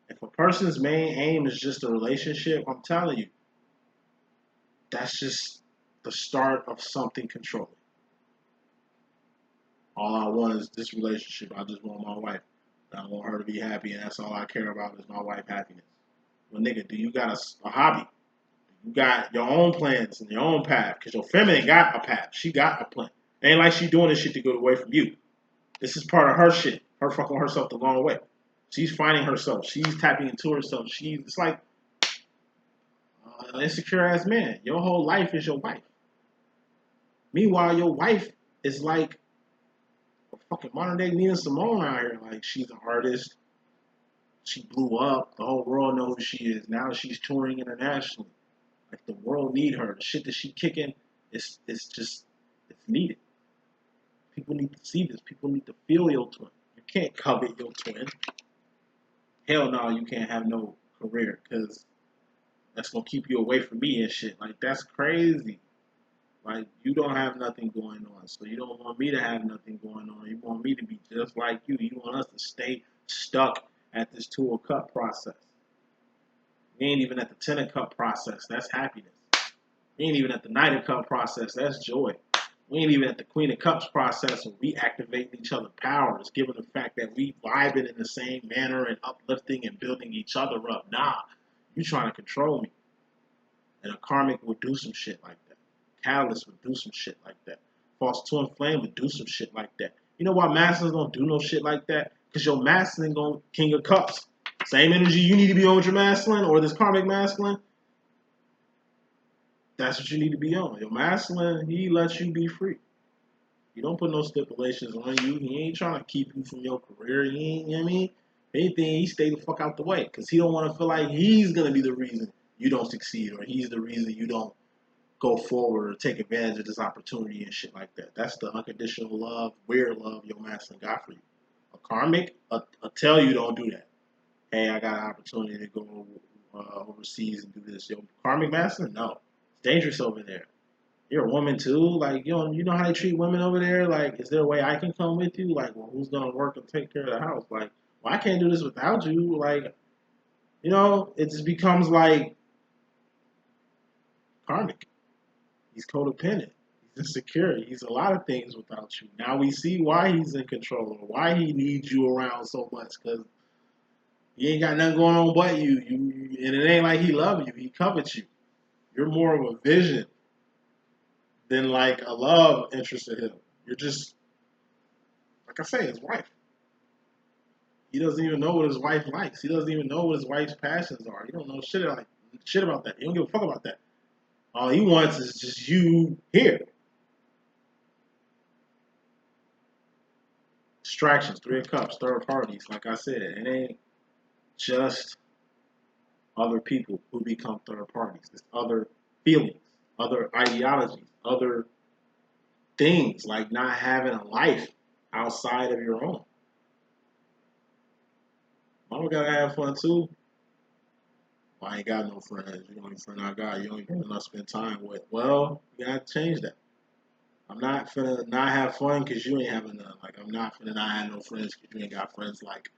If a person's main aim is just a relationship, I'm telling you, that's just the start of something controlling. All I want is this relationship. I just want my wife. I want her to be happy, and that's all I care about is my wife's happiness. Well, nigga, do you got a hobby? You got your own plans and your own path, because your feminine got a path. She got a plan. It ain't like she doing this shit to go away from you. This is part of her shit. Her fucking herself the long way. She's finding herself. She's tapping into herself. It's like an insecure ass man. Your whole life is your wife. Meanwhile, your wife is like a fucking modern day Nina Simone out here. Like she's an artist. She blew up. The whole world knows who she is. Now she's touring internationally. Like the world need her. The shit that she kicking is just it's needed. People need to see this. People need to feel your twin. You can't covet your twin. Hell no, you can't have no career because that's gonna keep you away from me and shit. Like that's crazy. Like you don't have nothing going on, so you don't want me to have nothing going on. You want me to be just like you. You want us to stay stuck at this Two of Cup process. We ain't even at the Ten of Cup process. That's happiness. We ain't even at the Knight of Cup process. That's joy. We ain't even at the Queen of Cups process of we activating each other's powers, given the fact that we vibing in the same manner and uplifting and building each other up. Nah, you trying to control me. And a karmic would do some shit like that. Catalyst would do some shit like that. False twin flame would do some shit like that. You know why masculines don't do no shit like that? Because your masculine going King of Cups. Same energy you need to be on with your masculine or this karmic masculine. That's what you need to be on. Your masculine, he lets you be free. He don't put no stipulations on you. He ain't trying to keep you from your career. He ain't, you know what I mean? Anything, he stay the fuck out the way. Because he don't want to feel like he's going to be the reason you don't succeed or he's the reason you don't go forward or take advantage of this opportunity and shit like that. That's the unconditional love, weird love your masculine got for you. A karmic, I'll tell you don't do that. Hey, I got an opportunity to go overseas and do this. Yo, karmic masculine, no. It's dangerous over there. You're a woman too. Like, you know how they treat women over there? Like, is there a way I can come with you? Like, well, who's gonna work and take care of the house? Like, well, I can't do this without you. Like, it just becomes like karmic. He's codependent. He's insecure. He's a lot of things without you. Now we see why he's in control or why he needs you around so much because he ain't got nothing going on but you. And it ain't like he loves you. He covets you. You're more of a vision than like a love interest in him. You're just, like I say, his wife. He doesn't even know what his wife likes. He doesn't even know what his wife's passions are. He don't know shit about that. He don't give a fuck about that. All he wants is just you here. Distractions, Three of Cups, third parties. Like I said, it ain't just other people who become third parties. It's other feelings, other ideologies, other things, like not having a life outside of your own. Mama gotta have fun too. Well, I ain't got no friends. You the only friend I got. You only person I spend time with. Well, you gotta change that. I'm not finna not have fun because you ain't having none. Like, I'm not finna not have no friends because you ain't got friends. Like,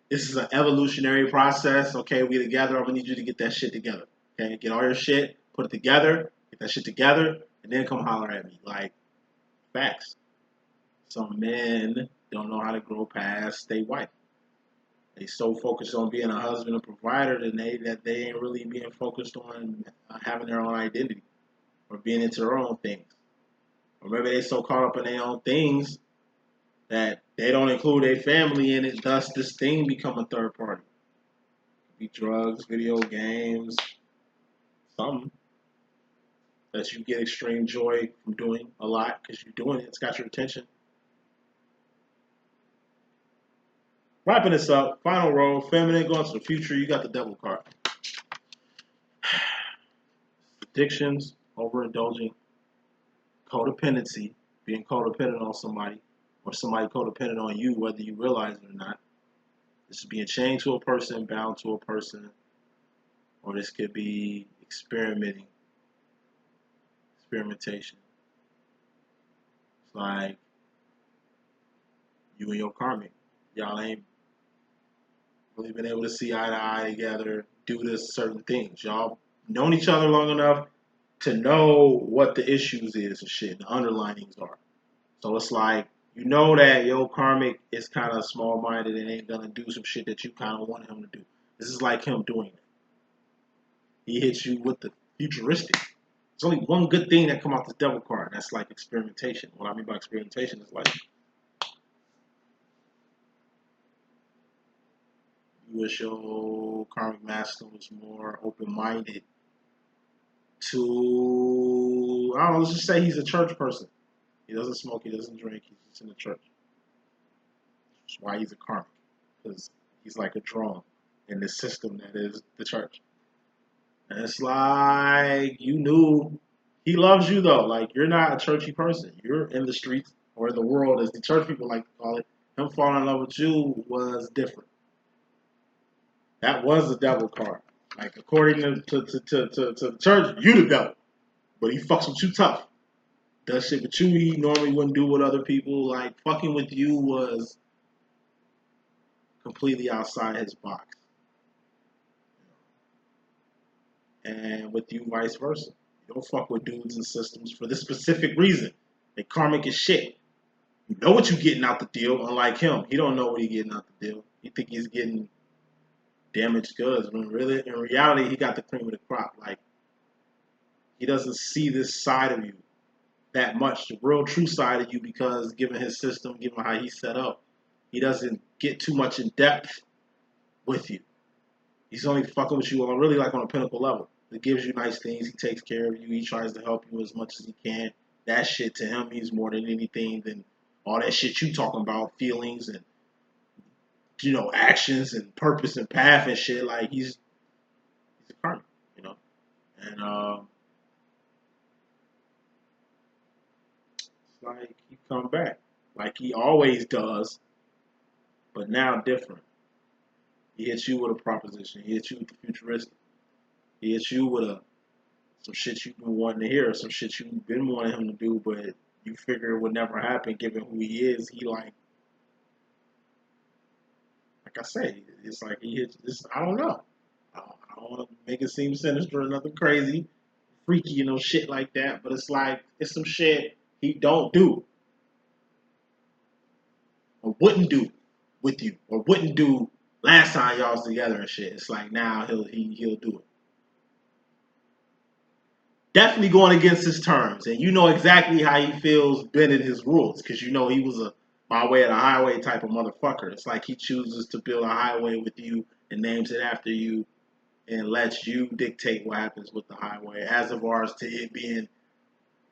this is an evolutionary process. Okay, we together. I'm gonna need you to get that shit together. Okay, get all your shit, put it together, get that shit together, and then come holler at me. Like, facts. Some men don't know how to grow past their wife. They so focused on being a husband and provider that they ain't really being focused on having their own identity or being into their own things. Or maybe they so caught up in their own things that they don't include their family in it. Thus, this thing become a third party. Be drugs, video games, something that you get extreme joy from doing a lot because you're doing it. It's got your attention. Wrapping this up, final row, feminine, going to the future. You got the devil card. Addictions, overindulging, codependency, being codependent on somebody, or somebody codependent on you, whether you realize it or not. This is being chained to a person, bound to a person, or this could be experimentation. It's like you and your karmic. Y'all ain't really been able to see eye to eye together due to certain things. Y'all known each other long enough to know what the issues is and shit, the underlinings are. So it's like, you know that your karmic is kind of small minded and ain't gonna do some shit that you kind of want him to do. This is like him doing it. He hits you with the futuristic. There's only one good thing that come out this devil card, and that's like experimentation. What I mean by experimentation is like you wish your karmic master was more open minded to, I don't know, let's just say he's a church person. He doesn't smoke, he doesn't drink, he's just in the church. That's why he's a karmic, because he's like a drone in the system that is the church. And it's like, you knew he loves you though. Like, you're not a churchy person. You're in the streets, or in the world, as the church people like to call it. Him falling in love with you was different. That was the devil card. Like, according to the church, you the devil. But he fucks with you tough. Does shit with you he normally wouldn't do with other people. Like, fucking with you was completely outside his box. And with you, vice versa. You don't fuck with dudes and systems for this specific reason. They karmic as shit. You know what you're getting out the deal, unlike him. He don't know what he's getting out the deal. He think he's getting damaged goods. When really, in reality, he got the cream of the crop. Like, he doesn't see this side of you that much, the real true side of you, because given his system, given how he's set up, he doesn't get too much in depth with you. He's only fucking with you on really like on a pinnacle level. He gives you nice things. He takes care of you. He tries to help you as much as he can. That shit to him means more than anything than all that shit you talking about, feelings and, you know, actions and purpose and path and shit. Like, he's a karmic, you know. And it's like he come back like he always does, but now different. He hits you with a proposition. He hits you with the futuristic. He hits you with some shit you've been wanting to hear, some shit you've been wanting him to do, but you figure it would never happen given who he is. He like I say, it's like he hits this. I don't know. I don't want to make it seem sinister or nothing crazy, freaky, you know, shit like that. But it's like it's some shit he don't do or wouldn't do with you or wouldn't do last time y'all was together and shit. It's like now he'll do it. Definitely going against his terms, and you know exactly how he feels bending his rules because you know he was a my way or the highway type of motherfucker. It's like he chooses to build a highway with you and names it after you and lets you dictate what happens with the highway, as of ours to it being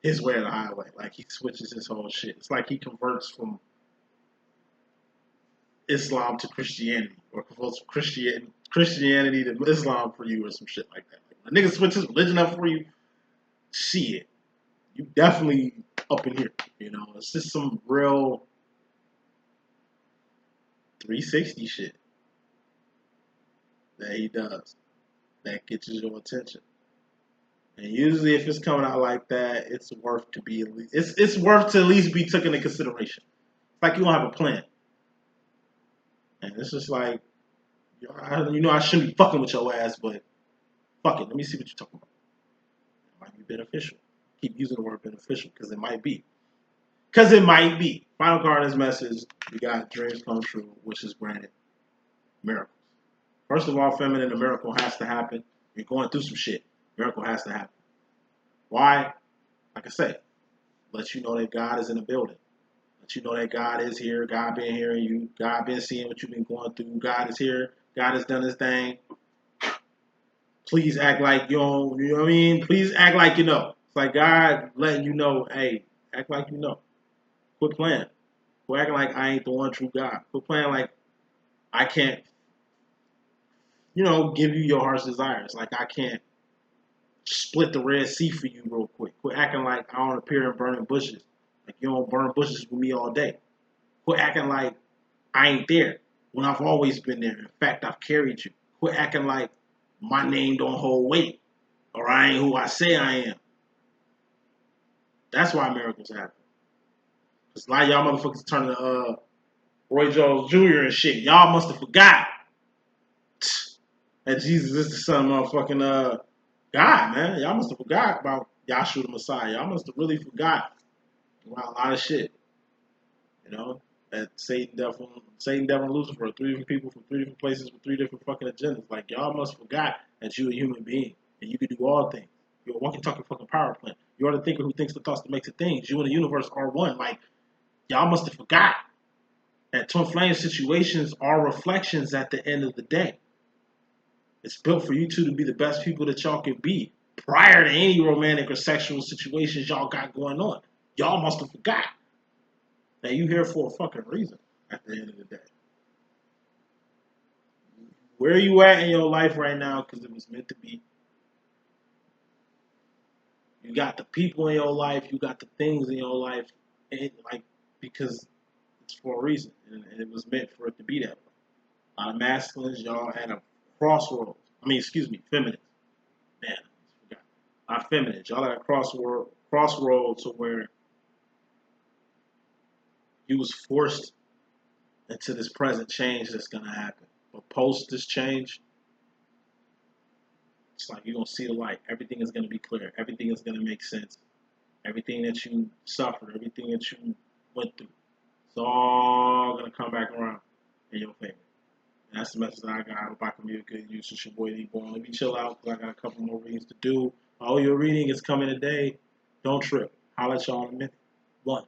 his way or the highway. Like he switches his whole shit. It's like he converts from Islam to Christianity, or converts from Christianity to Islam for you, or some shit like that. Like, a nigga switches religion up for you. shit, you definitely up in here. You know, it's just some real 360 shit that he does that gets your attention. And usually, if it's coming out like that, it's worth to be at least, it's worth to at least be taken into consideration. It's like you don't have a plan, and it's just like I shouldn't be fucking with your ass, but fuck it. Let me see what you're talking about. It might be beneficial. Keep using the word beneficial because it might be. Because it might be. Final card in this message, we got dreams come true, which is granted. Miracles. First of all, feminine, a miracle has to happen. You're going through some shit. Miracle has to happen. Why? Like I said, let you know that God is in the building. Let you know that God is here. God been hearing you. God been seeing what you've been going through. God is here. God has done his thing. Please act like you don't, you know what I mean? Please act like you know. It's like God letting you know, hey, act like you know. Quit playing. Quit acting like I ain't the one true God. Quit playing like I can't, give you your heart's desires. Like I can't split the Red Sea for you real quick. Quit acting like I don't appear in burning bushes. Like you don't burn bushes with me all day. Quit acting like I ain't there when I've always been there. In fact, I've carried you. Quit acting like my name don't hold weight or I ain't who I say I am. That's why miracles happen. Because a lot of y'all motherfuckers turning to Roy Jones Jr. and shit. Y'all must have forgot that Jesus is the son of motherfucking God, man. Y'all must have forgot about Yahshua the Messiah. Y'all must have really forgot about a lot of shit. You know? That Satan, Devil, and Lucifer, three different people from three different places with three different fucking agendas. Like, y'all must have forgot that you're a human being and you can do all things. You're a walking, talking fucking power plant. You are the thinker who thinks the thoughts that makes it things. You and the universe are one. Like, y'all must have forgot that twin flame situations are reflections at the end of the day. It's built for you two to be the best people that y'all can be prior to any romantic or sexual situations y'all got going on. Y'all must have forgot that you here for a fucking reason at the end of the day. Where are you at in your life right now? Because it was meant to be. You got the people in your life, you got the things in your life, and because it's for a reason, and it was meant for it to be that way. A lot of masculines, y'all at a crossroads. Feminines. Man, I forgot. A lot of feminines, y'all at a crossroads to where you was forced into this present change that's gonna happen. But post this change, it's like you're gonna see the light. Everything is gonna be clear. Everything is gonna make sense. Everything that you suffered, everything that you went through, it's all gonna come back around in your favor. And that's the message that I got. I hope I can be a good use. It's your boy D.Boom. Let me chill out because I got a couple more readings to do. All your reading is coming today. Don't trip. I'll let y'all in a minute. 1.